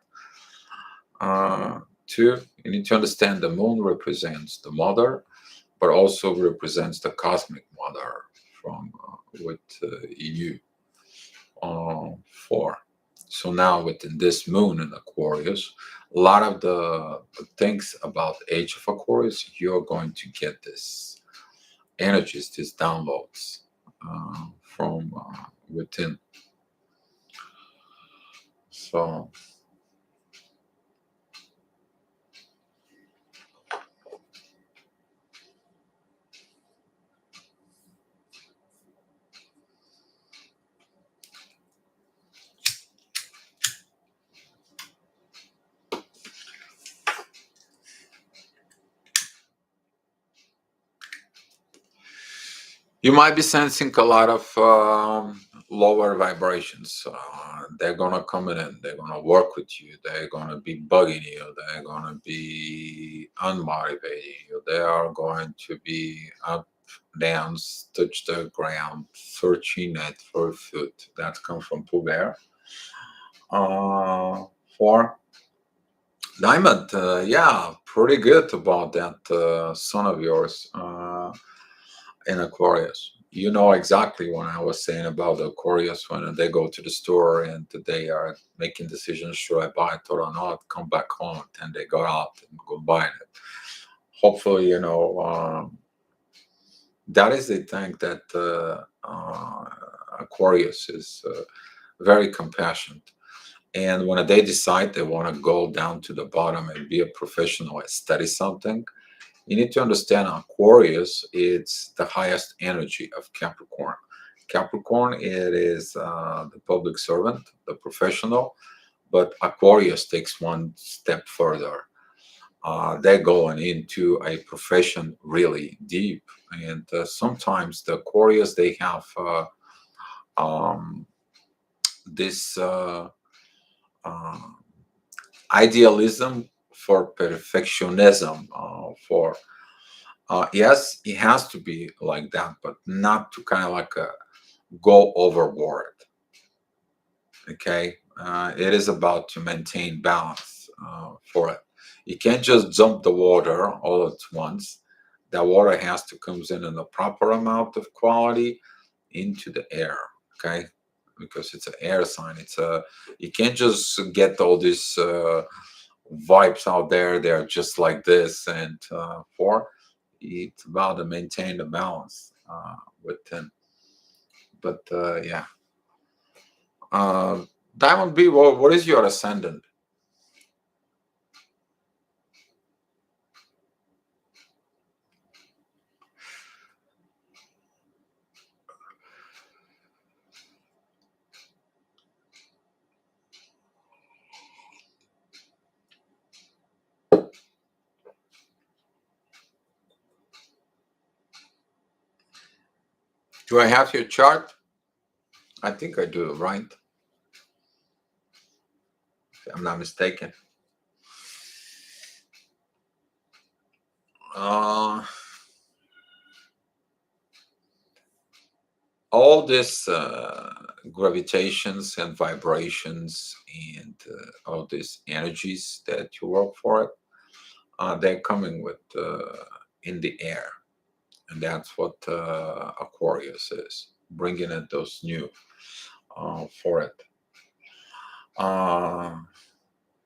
Two, you need to understand the moon represents the mother, but also represents the cosmic mother from with you. Four. So now within this moon in Aquarius, a lot of the things about the age of Aquarius, you're going to get this energies, these downloads from within. So you might be sensing a lot of lower vibrations. They're gonna come in. They're gonna work with you. They're gonna be bugging you. They're gonna be unmotivating you. They are going to be up, down, touch the ground, searching at for food. That comes from Pooh Bear. For Diamond, yeah, pretty good about that son of yours. In Aquarius. You know exactly what I was saying about the Aquarius when they go to the store and they are making decisions, should I buy it or not, come back home, and they go out and go buy it. Hopefully, that is the thing that Aquarius is very compassionate. And when they decide they want to go down to the bottom and be a professional and study something, you need to understand Aquarius, it's the highest energy of Capricorn. Capricorn, it is the public servant, the professional, but Aquarius takes one step further. They're going into a profession really deep. And sometimes the Aquarius, they have um, this uh, idealism for perfectionism, for yes, it has to be like that, but not to kind of like go overboard. Okay, it is about to maintain balance for it. You can't just jump the water all at once. That water has to comes in a proper amount of quality into the air. Okay, because it's an air sign. It's a you can't just get all these vibes out there. They're just like this, and for it's about to maintain the balance within. But yeah, uh, Diamond B, what is your ascendant? Do I have your chart? I think I do, right? If I'm not mistaken. Uh, all this gravitations and vibrations and all these energies that you work for it, they're coming with in the air, and that's what Aquarius is bringing in those new for it. Uh,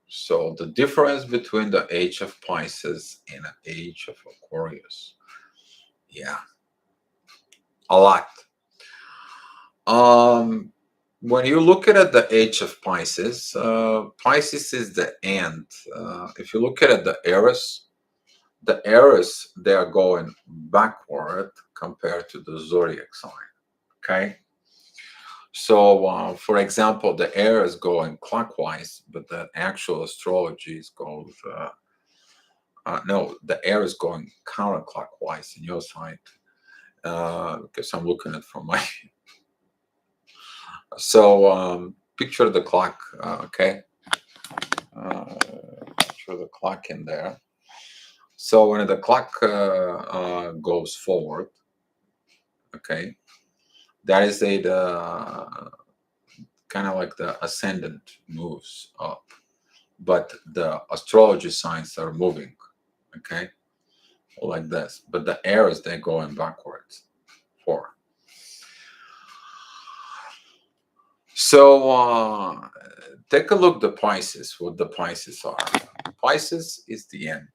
so the difference between the age of Pisces and the age of Aquarius, yeah, a lot. Um, when you look at the age of Pisces, Pisces is the end. If you look at the eras they are going backward compared to the zodiac sign. Okay, so for example, the air is going clockwise, but the actual astrology is goes. No, the air is going counterclockwise in your side because I'm looking at from my. So picture the clock, okay? Picture the clock in there. So when the clock goes forward, okay, that is the kind of like the ascendant moves up, but the astrology signs are moving, okay, like this. But the arrows they're going backwards. Forward. So take a look the Pisces, what the Pisces are. Pisces is the end.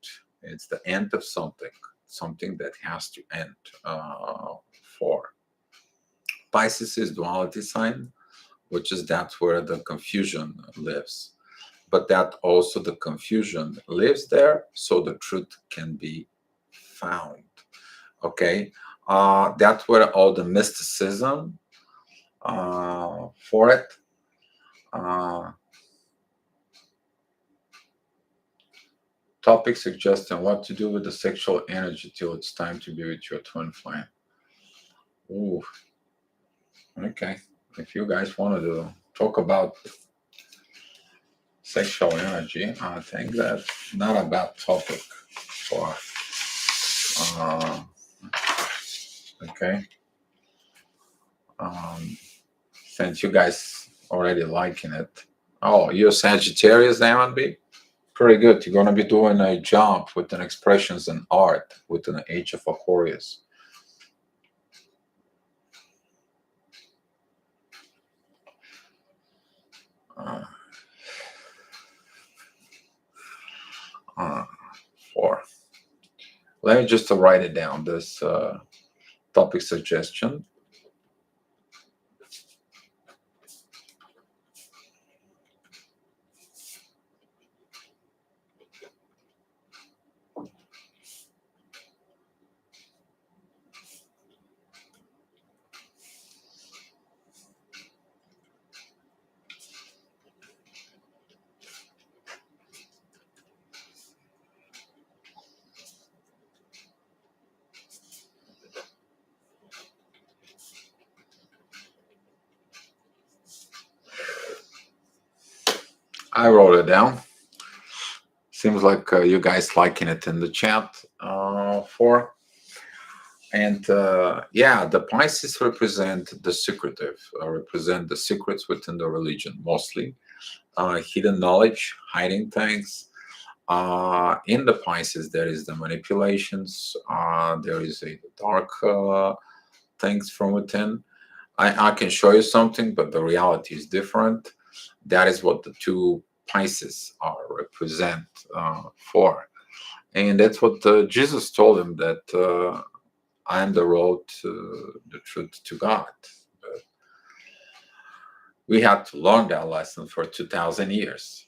It's the end of something, something that has to end for. Pisces is duality sign, which is that's where the confusion lives. But that also the confusion lives there, so the truth can be found. Okay, that's where all the mysticism for it. Topic suggesting what to do with the sexual energy till it's time to be with your twin flame. Ooh, okay. If you guys want to talk about sexual energy, I think that's not a bad topic for. Uh, okay. Um, since you guys already liking it. Oh, you're Sagittarius, Diamond B? Pretty good. You're going to be doing a job with an expressions and art with an age of Aquarius. Uh, 4. Let me just write it down, this topic suggestion. I wrote it down. Seems like you guys liking it in the chat for. And yeah, the Pisces represent the secretive, represent the secrets within the religion mostly. Hidden knowledge, hiding things. In the Pisces, there is the manipulations. There is a dark things from within. I can show you something, but the reality is different. That is what the two Pisces are represent for, and that's what Jesus told him, that I am the road to the truth to God. But we had to learn that lesson for 2,000 years.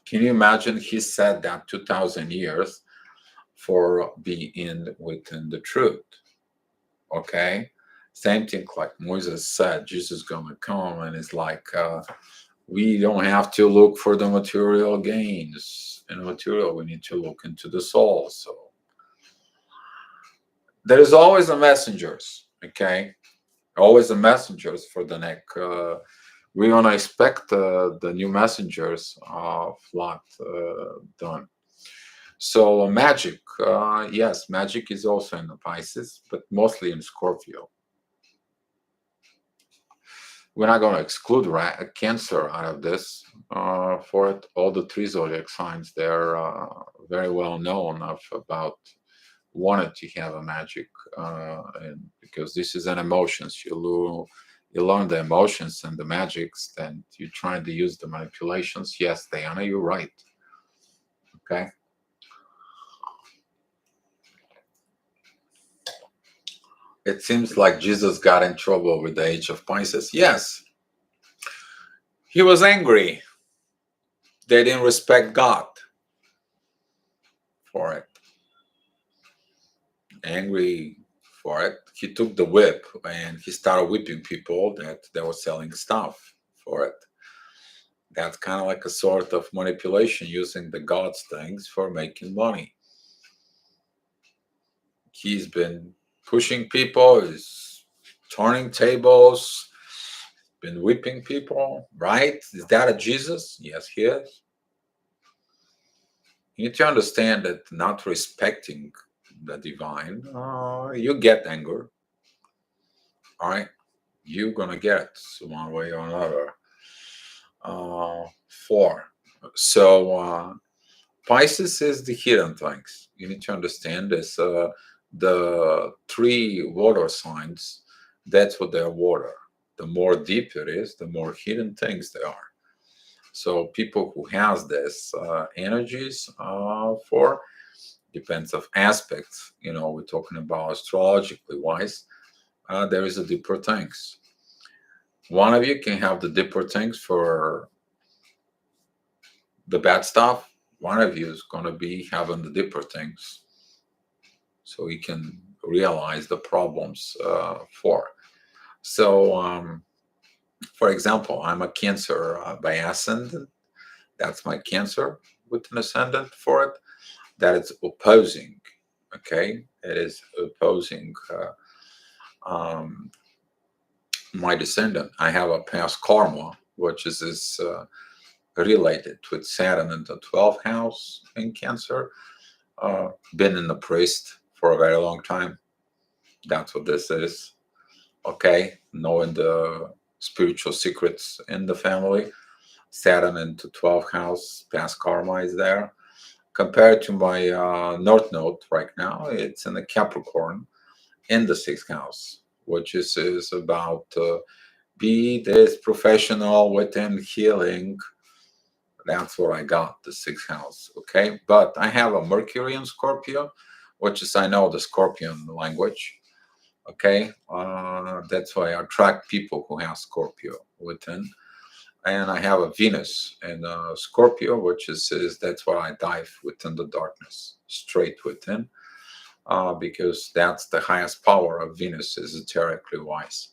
Can you imagine? He said that 2,000 years for being within the truth. Okay, same thing like Moses said. Jesus gonna come, and it's like. We don't have to look for the material gains in the material. We need to look into the soul. So there is always a messengers. Okay, Always the messengers for the neck. We're gonna expect the new messengers of lot done. So magic, yes, magic is also in the Pisces, but mostly in Scorpio. We're not going to exclude Cancer out of this. For it, all the three zodiac signs, they're very well known of about wanted to have a magic, and because this is an emotions, you learn the emotions and the magics, then you're trying to use the manipulations. Yes, Diana, you're right. Okay. It seems like Jesus got in trouble with the age of Pisces. Yes, he was angry. They didn't respect God for it. Angry for it. He took the whip and he started whipping people that they were selling stuff for it. That's kind of like a sort of manipulation using the God's things for making money. He's been pushing people, he's turning tables, been whipping people, right? Is that a Jesus? Yes, he is. You need to understand that not respecting the divine, you get anger. All right, you're gonna get it one way or another. Four. So Pisces is the hidden things. You need to understand this. The three water signs. That's what they're water. The more deep it is, the more hidden things they are. So people who has this energies for depends of aspects. We're talking about astrologically wise. There is a deeper things. One of you can have the deeper things for the bad stuff. One of you is going to be having the deeper things, so you can realize the problems for. So, for example, I'm a Cancer by ascendant. That's my Cancer with an ascendant for it. That is opposing. Okay, it is opposing my descendant. I have a past karma, which is related with Saturn in the 12th house in Cancer. Been in the priest for a very long time. That's what this is. Okay, knowing the spiritual secrets in the family. Saturn into 12th house, past karma is there. Compared to my North Node right now, it's in the Capricorn in the 6th house, which is about be this professional within healing. That's what I got, the 6th house. Okay, but I have a Mercury in Scorpio, which is, I know the Scorpion language. Okay, that's why I attract people who have Scorpio within. And I have a Venus in Scorpio, which is that's why I dive within the darkness, straight within, because that's the highest power of Venus, esoterically wise.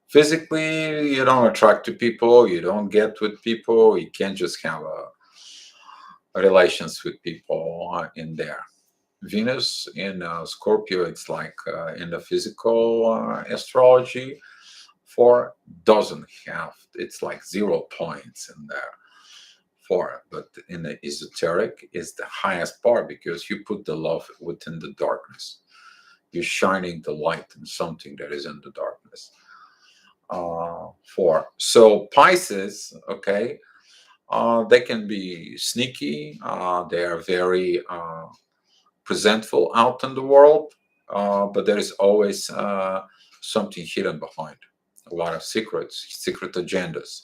Physically, you don't attract to people, you don't get with people, you can't just have relations with people in there. Venus in Scorpio, it's like in the physical astrology, for doesn't have, it's like 0 points in there for it. But in the esoteric is the highest part because you put the love within the darkness. You're shining the light in something that is in the darkness. For so Pisces, okay, they can be sneaky. They are very presentful out in the world, but there is always something hidden behind. A lot of secrets, secret agendas.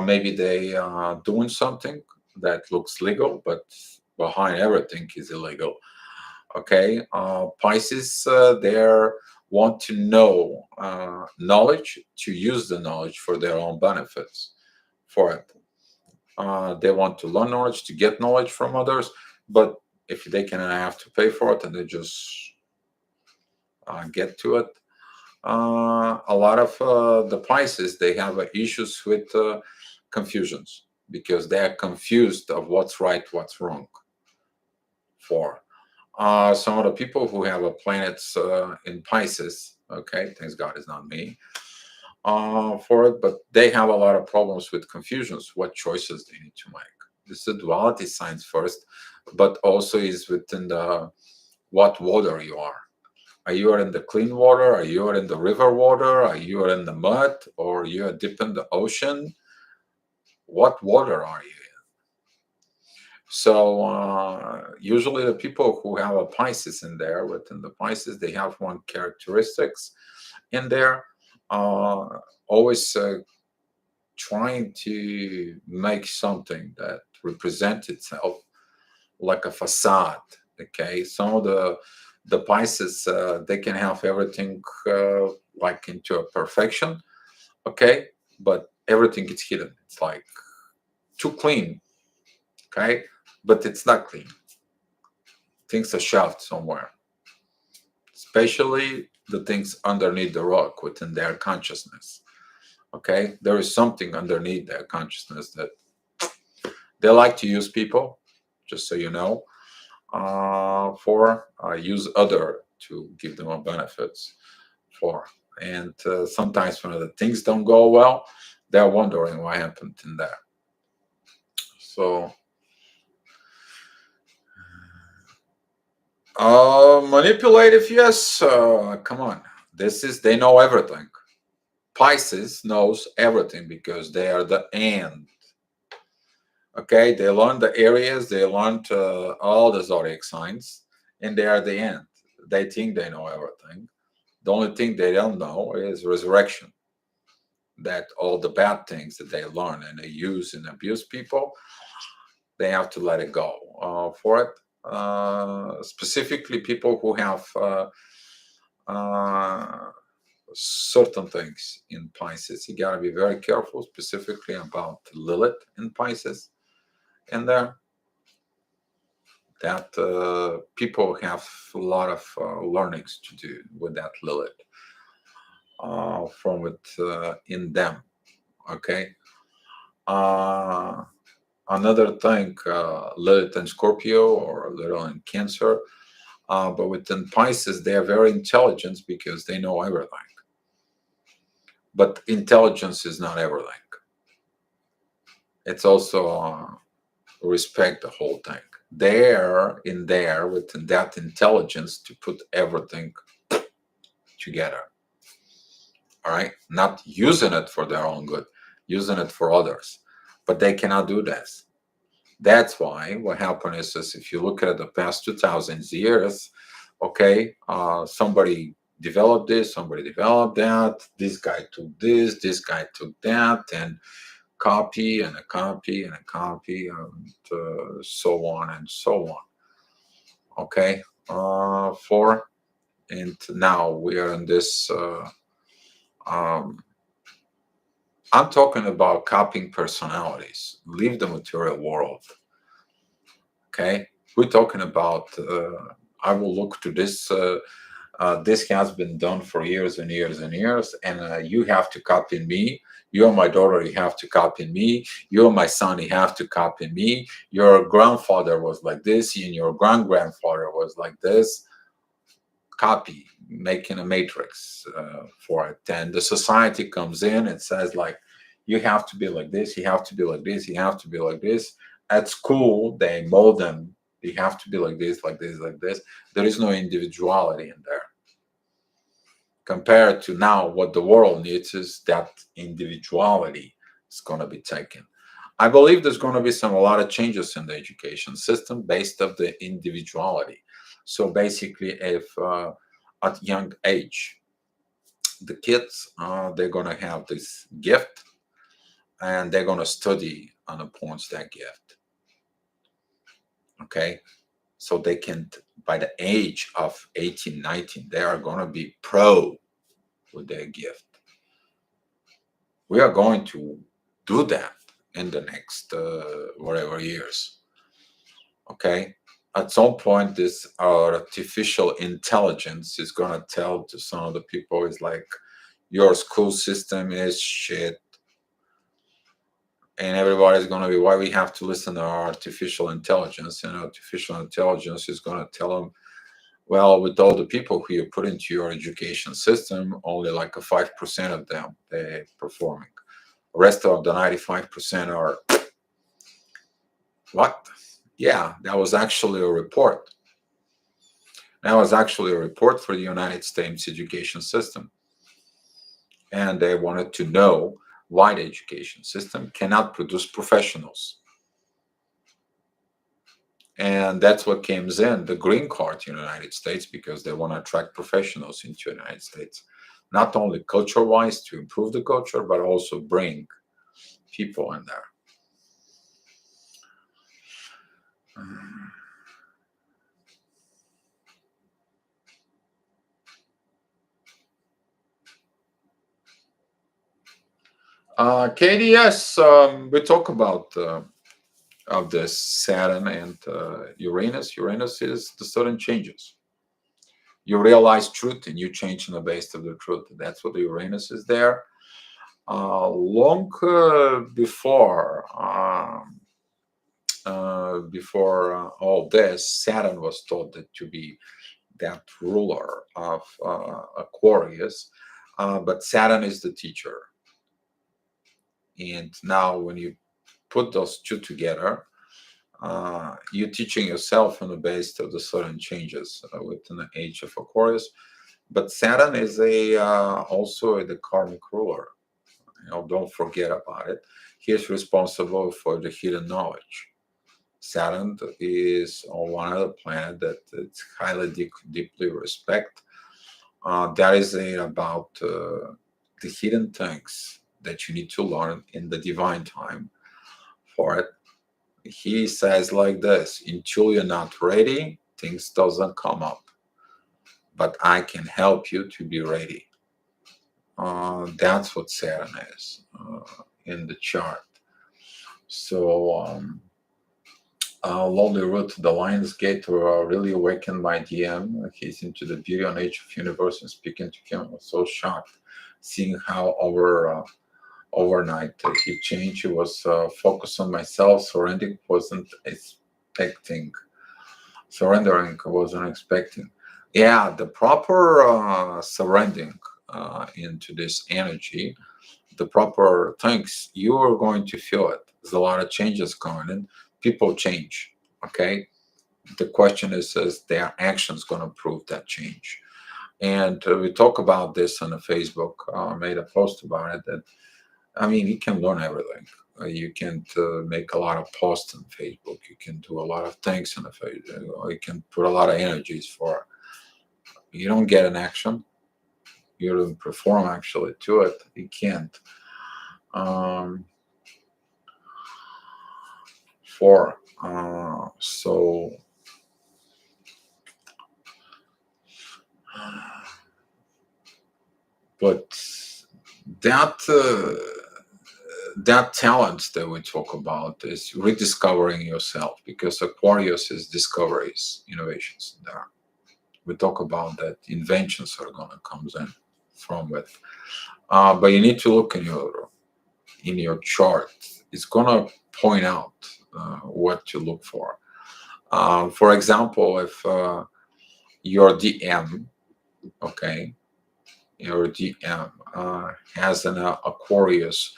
Maybe they are doing something that looks legal, but behind everything is illegal. Okay, Pisces, they want to know knowledge, to use the knowledge for their own benefits. For it, they want to learn knowledge, to get knowledge from others, but if they can have to pay for it, and they just get to it. A lot of the Pisces, they have issues with confusions because they are confused of what's right, what's wrong. For some of the people who have a planets in Pisces, okay, thanks God it's not me. for it, but they have a lot of problems with confusions, what choices they need to make. This is a duality science first, but also is within the what water you are. Are you in the clean water? Are you in the river water? Are you in the mud? Or you are deep in the ocean? What water are you in? So usually the people who have a Pisces in there, within the Pisces, they have one characteristics in there, uh, always trying to make something that represents itself like a facade. Okay, some of the Pisces, they can have everything like into a perfection. Okay, but everything gets hidden. It's like too clean. Okay, but it's not clean. Things are shoved somewhere, especially the things underneath the rock within their consciousness. Okay, there is something underneath their consciousness that they like to use people, just so you know, for use other to give them a benefits for. And sometimes when the things don't go well, they're wondering what happened in there. So manipulative, yes. Come on, this is they know everything. Pisces knows everything because they are the end. Okay, they learn the areas, they learned all the zodiac signs, and they are the end. They think they know everything. The only thing they don't know is resurrection. That all the bad things that they learn and they use and abuse people, they have to let it go for it. Specifically, people who have uh, certain things in Pisces, you got to be very careful, specifically about Lilith in Pisces. In there, that people have a lot of learnings to do with that Lilith from it in them. Okay. Uh, Another thing, Lilith and Scorpio or Lilith and Cancer, but within Pisces, they are very intelligent because they know everything. But intelligence is not everything. It's also respect the whole thing. They're in there within that intelligence to put everything together. All right, not using it for their own good, using it for others, but they cannot do this. That's why what happened is if you look at the past 2000 years, okay, somebody developed this, somebody developed that, this guy took this guy took that, and copy and a copy and a copy, and so on and so on. Okay, for and now we are in this. Um, I'm talking about copying personalities. Leave the material world. Okay, we're talking about. I will look to this. This has been done for years and years and years, and you have to copy me. You're my daughter, you have to copy me. You're my son, you have to copy me. Your grandfather was like this, and your grandfather was like this. Copy, making a matrix for it. And the society comes in and says, like, you have to be like this, you have to be like this, you have to be like this. At school, they mold them. You have to be like this, like this, like this. There is no individuality in there compared to now what the world needs is that individuality is going to be taken. I believe there's going to be a lot of changes in the education system based of the individuality. So basically, if at young age the kids they're going to have this gift and they're going to study on upon that gift, okay, so they can by the age of 18, 19 they are going to be pro with their gift. We are going to do that in the next whatever years. Okay. At some point, this artificial intelligence is going to tell to some of the people, it's like, your school system is shit. And everybody's going to be, why we have to listen to artificial intelligence? And artificial intelligence is going to tell them, Well, with all the people who you put into your education system, only like a 5% of them they performing. The rest of the 95% are what? Yeah, that was actually a report. That was actually a report for the United States education system. And they wanted to know why the education system cannot produce professionals. And that's what comes in the green card in the United States, because they want to attract professionals into the United States, not only culture wise to improve the culture, but also bring people in there. KDS, we talk about of this Saturn and Uranus. Uranus is the sudden changes. You realize truth and you change in the base of the truth. That's what the Uranus is there. Long before all this, Saturn was thought that to be that ruler of Aquarius, but Saturn is the teacher. And now, when you put those two together, you're teaching yourself on the base of the sudden changes within the age of Aquarius. But Saturn is a also the karmic ruler. Don't forget about it. He is responsible for the hidden knowledge. Saturn is one of the planets that it's highly deeply respect. That is about the hidden things that you need to learn in the divine time for it. He says like this: until you're not ready, things doesn't come up. But I can help you to be ready. That's what Saturn is in the chart. So, Lovely Root, the Lion's Gate, were really awakened by DM. He's into the beauty and age of universe, and speaking to him, I was so shocked seeing how overnight he changed. He was focused on myself. Surrendering wasn't expecting. Yeah, the proper surrendering into this energy, the proper things, you are going to feel it. There's a lot of changes going in. People change. Okay. The question is their actions going to prove that change? And we talk about this on the Facebook. Made a post about it. That I mean, you can learn everything. You can make a lot of posts on Facebook. You can do a lot of things on the Facebook. You can put a lot of energies for it. You don't get an action. You don't perform actually to it. You can't. Um, for so but that that talent that we talk about is rediscovering yourself, because Aquarius is discoveries, innovations there. We talk about that inventions are gonna come in from it, but you need to look in your chart. It's gonna point out what to look for. For example, if your DM, okay, your DM has an Aquarius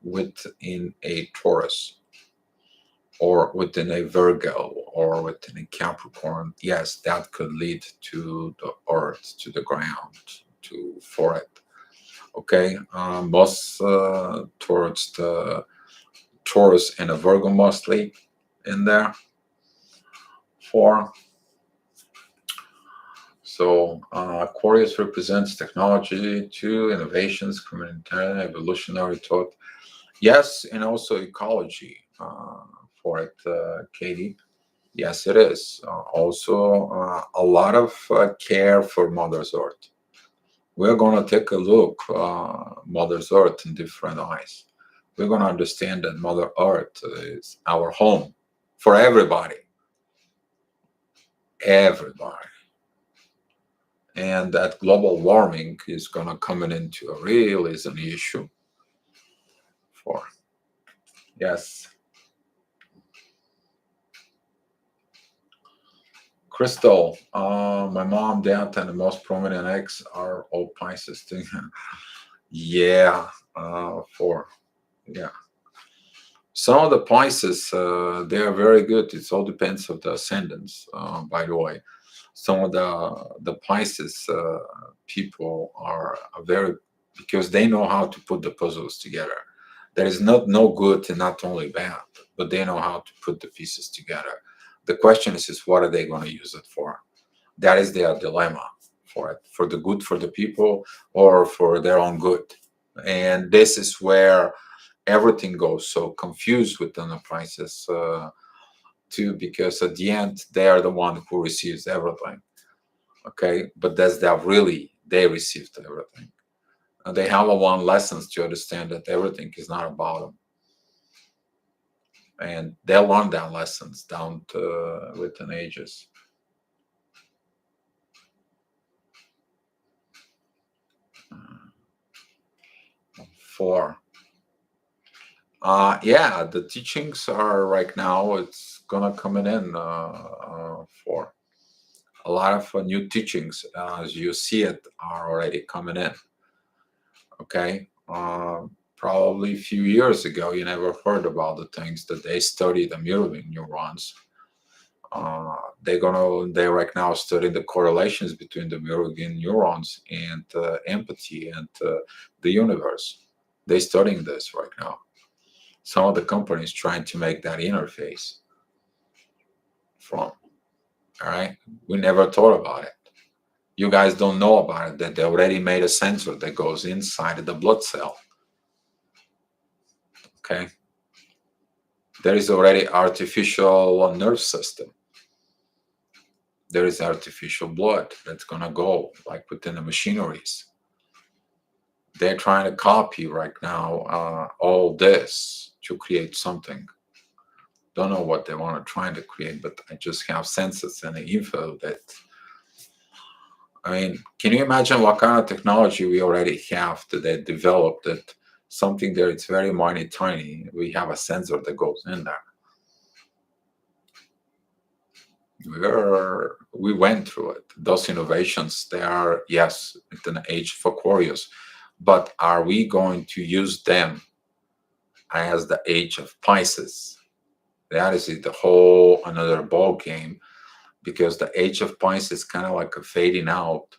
within a Taurus, or within a Virgo, or within a Capricorn, yes, that could lead to the earth, to the ground, to for it. Okay, most towards the Taurus and a Virgo mostly in there for. So Aquarius represents technology, too, innovations, humanitarian, evolutionary thought. Yes, and also ecology for it, Katie. Yes, it is. Also, a lot of care for Mother's Earth. We're going to take a look Mother's Earth in different eyes. We're going to understand that Mother Earth is our home for everybody. Everybody. And that global warming is going to come into a real is an issue for. Yes. Crystal, my mom, dad, and the most prominent ex are all Pisces too. Yeah, four. Yeah. Some of the Pisces, they are very good. It all depends of the ascendants, by the way. Some of the Pisces people are very, because they know how to put the puzzles together. There is not no good and not only bad, but they know how to put the pieces together. The question is what are they going to use it for? That is their dilemma, for it, for the good for the people or for their own good. And this is where everything goes so confused within the Pisces too, because at the end they are the one who receives everything. Okay, but that's that really they received everything. And they have a one lessons to understand that everything is not about them, and they learn that lessons down to within ages. Four. Yeah, the teachings are right now. It's gonna coming in for a lot of new teachings as you see it are already coming in. Okay, probably a few years ago you never heard about the things that they study the mirroring neurons. They right now studying the correlations between the mirroring neurons and empathy and the universe. They're studying this right now. Some of the companies trying to make that interface from. All right, we never thought about it. You guys don't know about it, that they already made a sensor that goes inside of the blood cell. Okay, there is already artificial nerve system. There is artificial blood that's gonna go like within the machineries. They're trying to copy right now all this to create something. Don't know what they want to try to create, but I just have senses and the info that, I mean, can you imagine what kind of technology we already have that they developed that something there it's very minute, tiny. We have a sensor that goes in there. We went through it. Those innovations, they are, yes, at an age of Aquarius, but are we going to use them as the age of Pisces? That is the whole another ball game, because the age of Pisces is kind of like a fading out,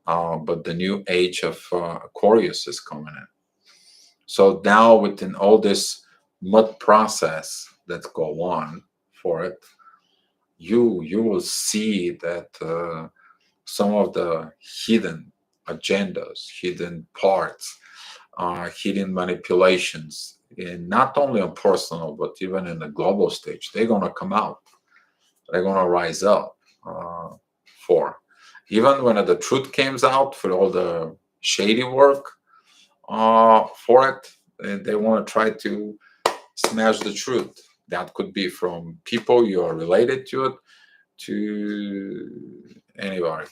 but the new age of Aquarius is coming in. So now within all this mud process that's go on for it, you will see that some of the hidden agendas, hidden parts, hidden manipulations, and not only on personal but even in the global stage, they're gonna come out. They're gonna rise up for. Even when the truth comes out for all the shady work for it, they want to try to smash the truth. That could be from people you are related to it to anybody.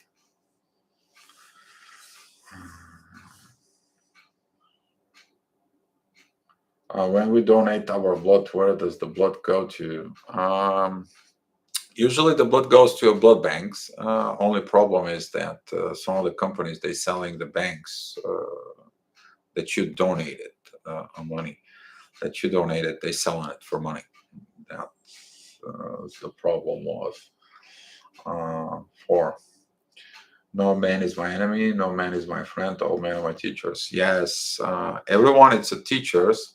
When we donate our blood, where does the blood go to? Usually the blood goes to blood banks. Only problem is that some of the companies they selling the banks that you donated money that you donated, they selling it for money. That's the problem was for. No man is my enemy. No man is my friend. All men are my teachers. Yes, everyone is a teachers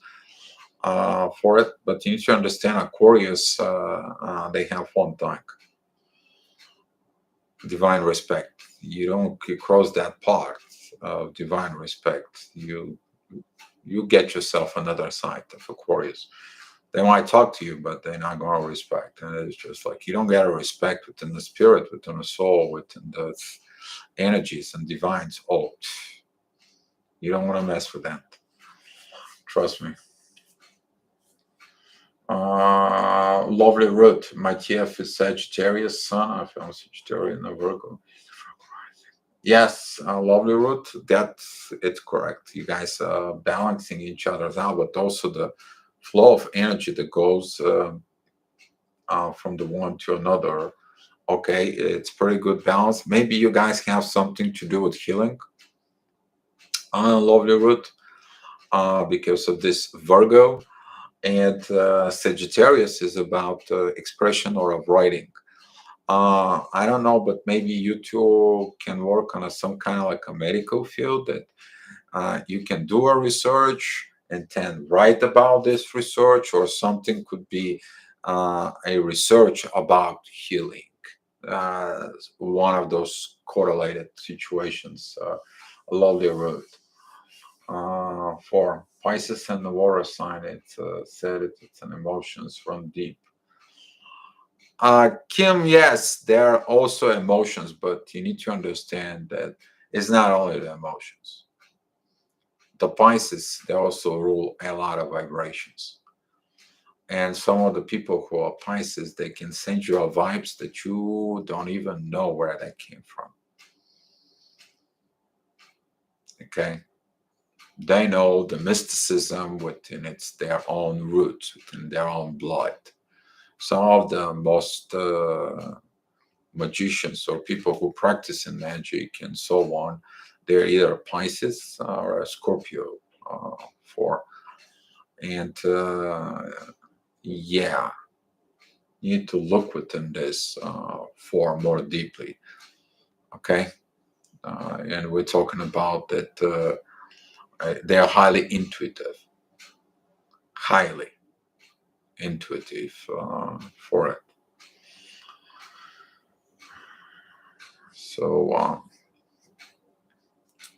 for it, but you need to understand Aquarius. They have one thing: divine respect. You don't cross that part of divine respect. You get yourself another side of Aquarius. They might talk to you, but they're not going to respect. And it's just like you don't get a respect within the spirit, within the soul, within the energies and divines. Oh, you don't want to mess with that. Trust me. Lovely Ruth. My TF is Sagittarius Sun. I found Sagittarius in Virgo. Yes, lovely Ruth. That's it's correct. You guys are balancing each other out, but also the flow of energy that goes from the one to another Okay, it's pretty good balance. Maybe you guys have something to do with healing on lovely root because of this Virgo. And Sagittarius is about expression or of writing. I don't know, but maybe you two can work on some kind of like a medical field that you can do a research and then write about this research, or something could be a research about healing. One of those correlated situations. A lovely road. For Pisces and the water sign, it's said it's an emotions from deep. Kim, yes, there are also emotions, but you need to understand that it's not only the emotions. The Pisces, they also rule a lot of vibrations. And some of the people who are Pisces, they can send you vibes that you don't even know where that came from. Okay? They know the mysticism within it's their own roots, within their own blood. Some of the most magicians or people who practice in magic and so on, they're either Pisces or a Scorpio for. And yeah, you need to look within this for more deeply. Okay. And we're talking about that they are highly intuitive for it. So,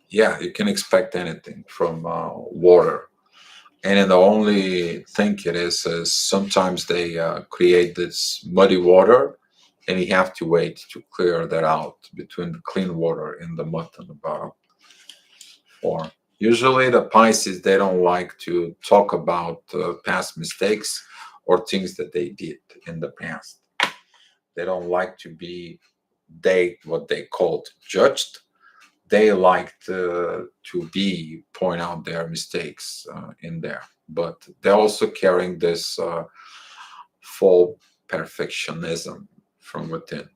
yeah, you can expect anything from water. And the only thing it is sometimes they create this muddy water, and you have to wait to clear that out between the clean water and the mud on the bottom. Or usually the Pisces, they don't like to talk about past mistakes or things that they did in the past. They don't like to be what they called judged. They like to be point out their mistakes in there, but they're also carrying this full perfectionism from within,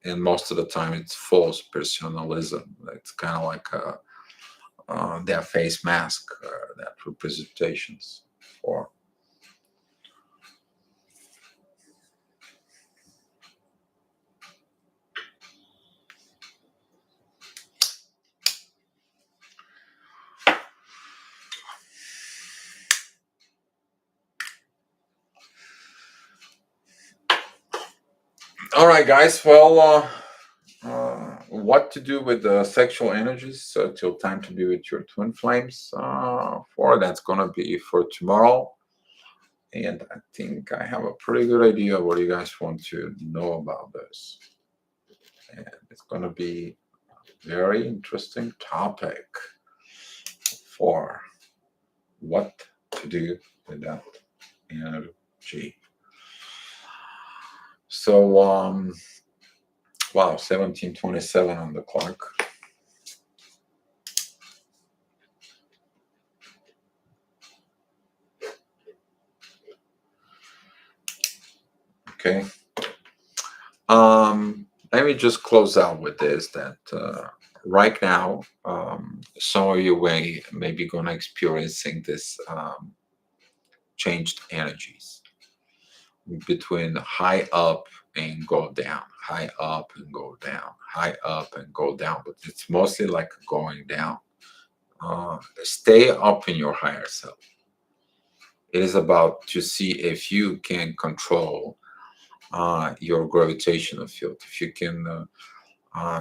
and most of the time it's false personalism. It's kind of like their face mask, that representations for. All right, guys. Well, what to do with the sexual energies till time to be with your twin flames? For that's gonna be for tomorrow, and I think I have a pretty good idea what you guys want to know about this, and it's gonna be a very interesting topic for what to do with that energy. So, wow, 17:27 on the clock. Okay. Let me just close out with this that right now, some of you may be going to experiencing this changed energies between high up and go down, high up and go down, high up and go down, but it's mostly like going down. Stay up in your higher self. It is about to see if you can control your gravitational field, if you can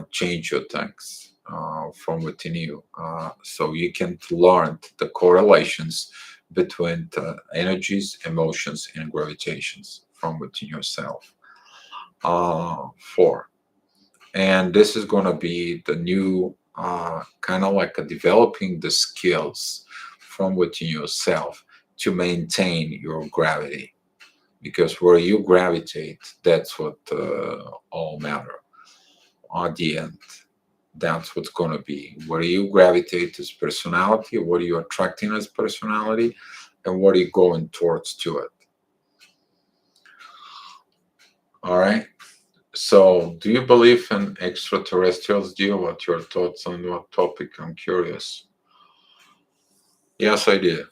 change your things from within you, so you can learn the correlations between the energies, emotions, and gravitations from within yourself. For and this is going to be the new kind of like developing the skills from within yourself to maintain your gravity, because where you gravitate, that's what all matter at the end. That's what's going to be where you gravitate as personality, what are you attracting as personality, and what are you going towards to it. All right. So, do you believe in extraterrestrials? Do you? What your thoughts on what topic? I'm curious. Yes, I do.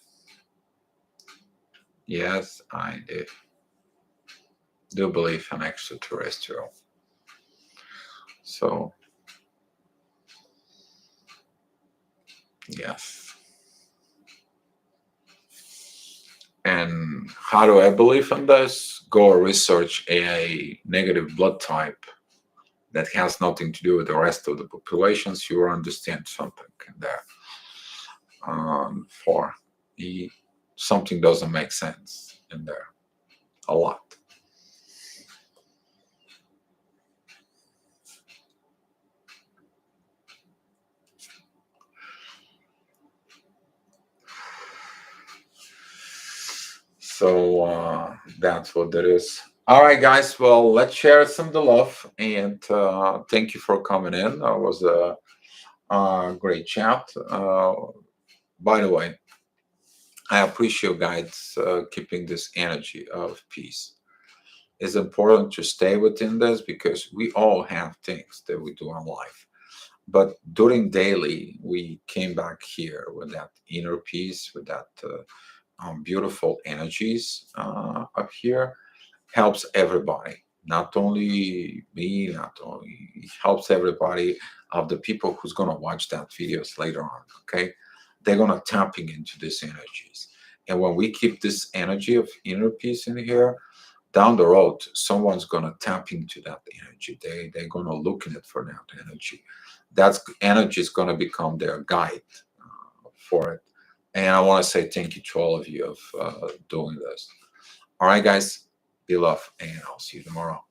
Yes, I do. Do believe in extraterrestrial. So, yes. And how do I believe in this? Go research a negative blood type that has nothing to do with the rest of the populations. You will understand something in there. For the something doesn't make sense in there a lot. So that's what that is. All right, guys. Well, let's share some of the love and thank you for coming in. That was a great chat. By the way, I appreciate you guys keeping this energy of peace. It's important to stay within this because we all have things that we do in life. But during daily, we came back here with that inner peace, with that beautiful energies up here. Helps everybody, not only me, not only it helps everybody of the people who's gonna watch that videos later on. Okay, they're gonna tapping into these energies, and when we keep this energy of inner peace in here, down the road, someone's gonna tap into that energy. They're gonna look in it for that energy. That energy is gonna become their guide for it. And I want to say thank you to all of you of doing this. All right, guys, be love, and I'll see you tomorrow.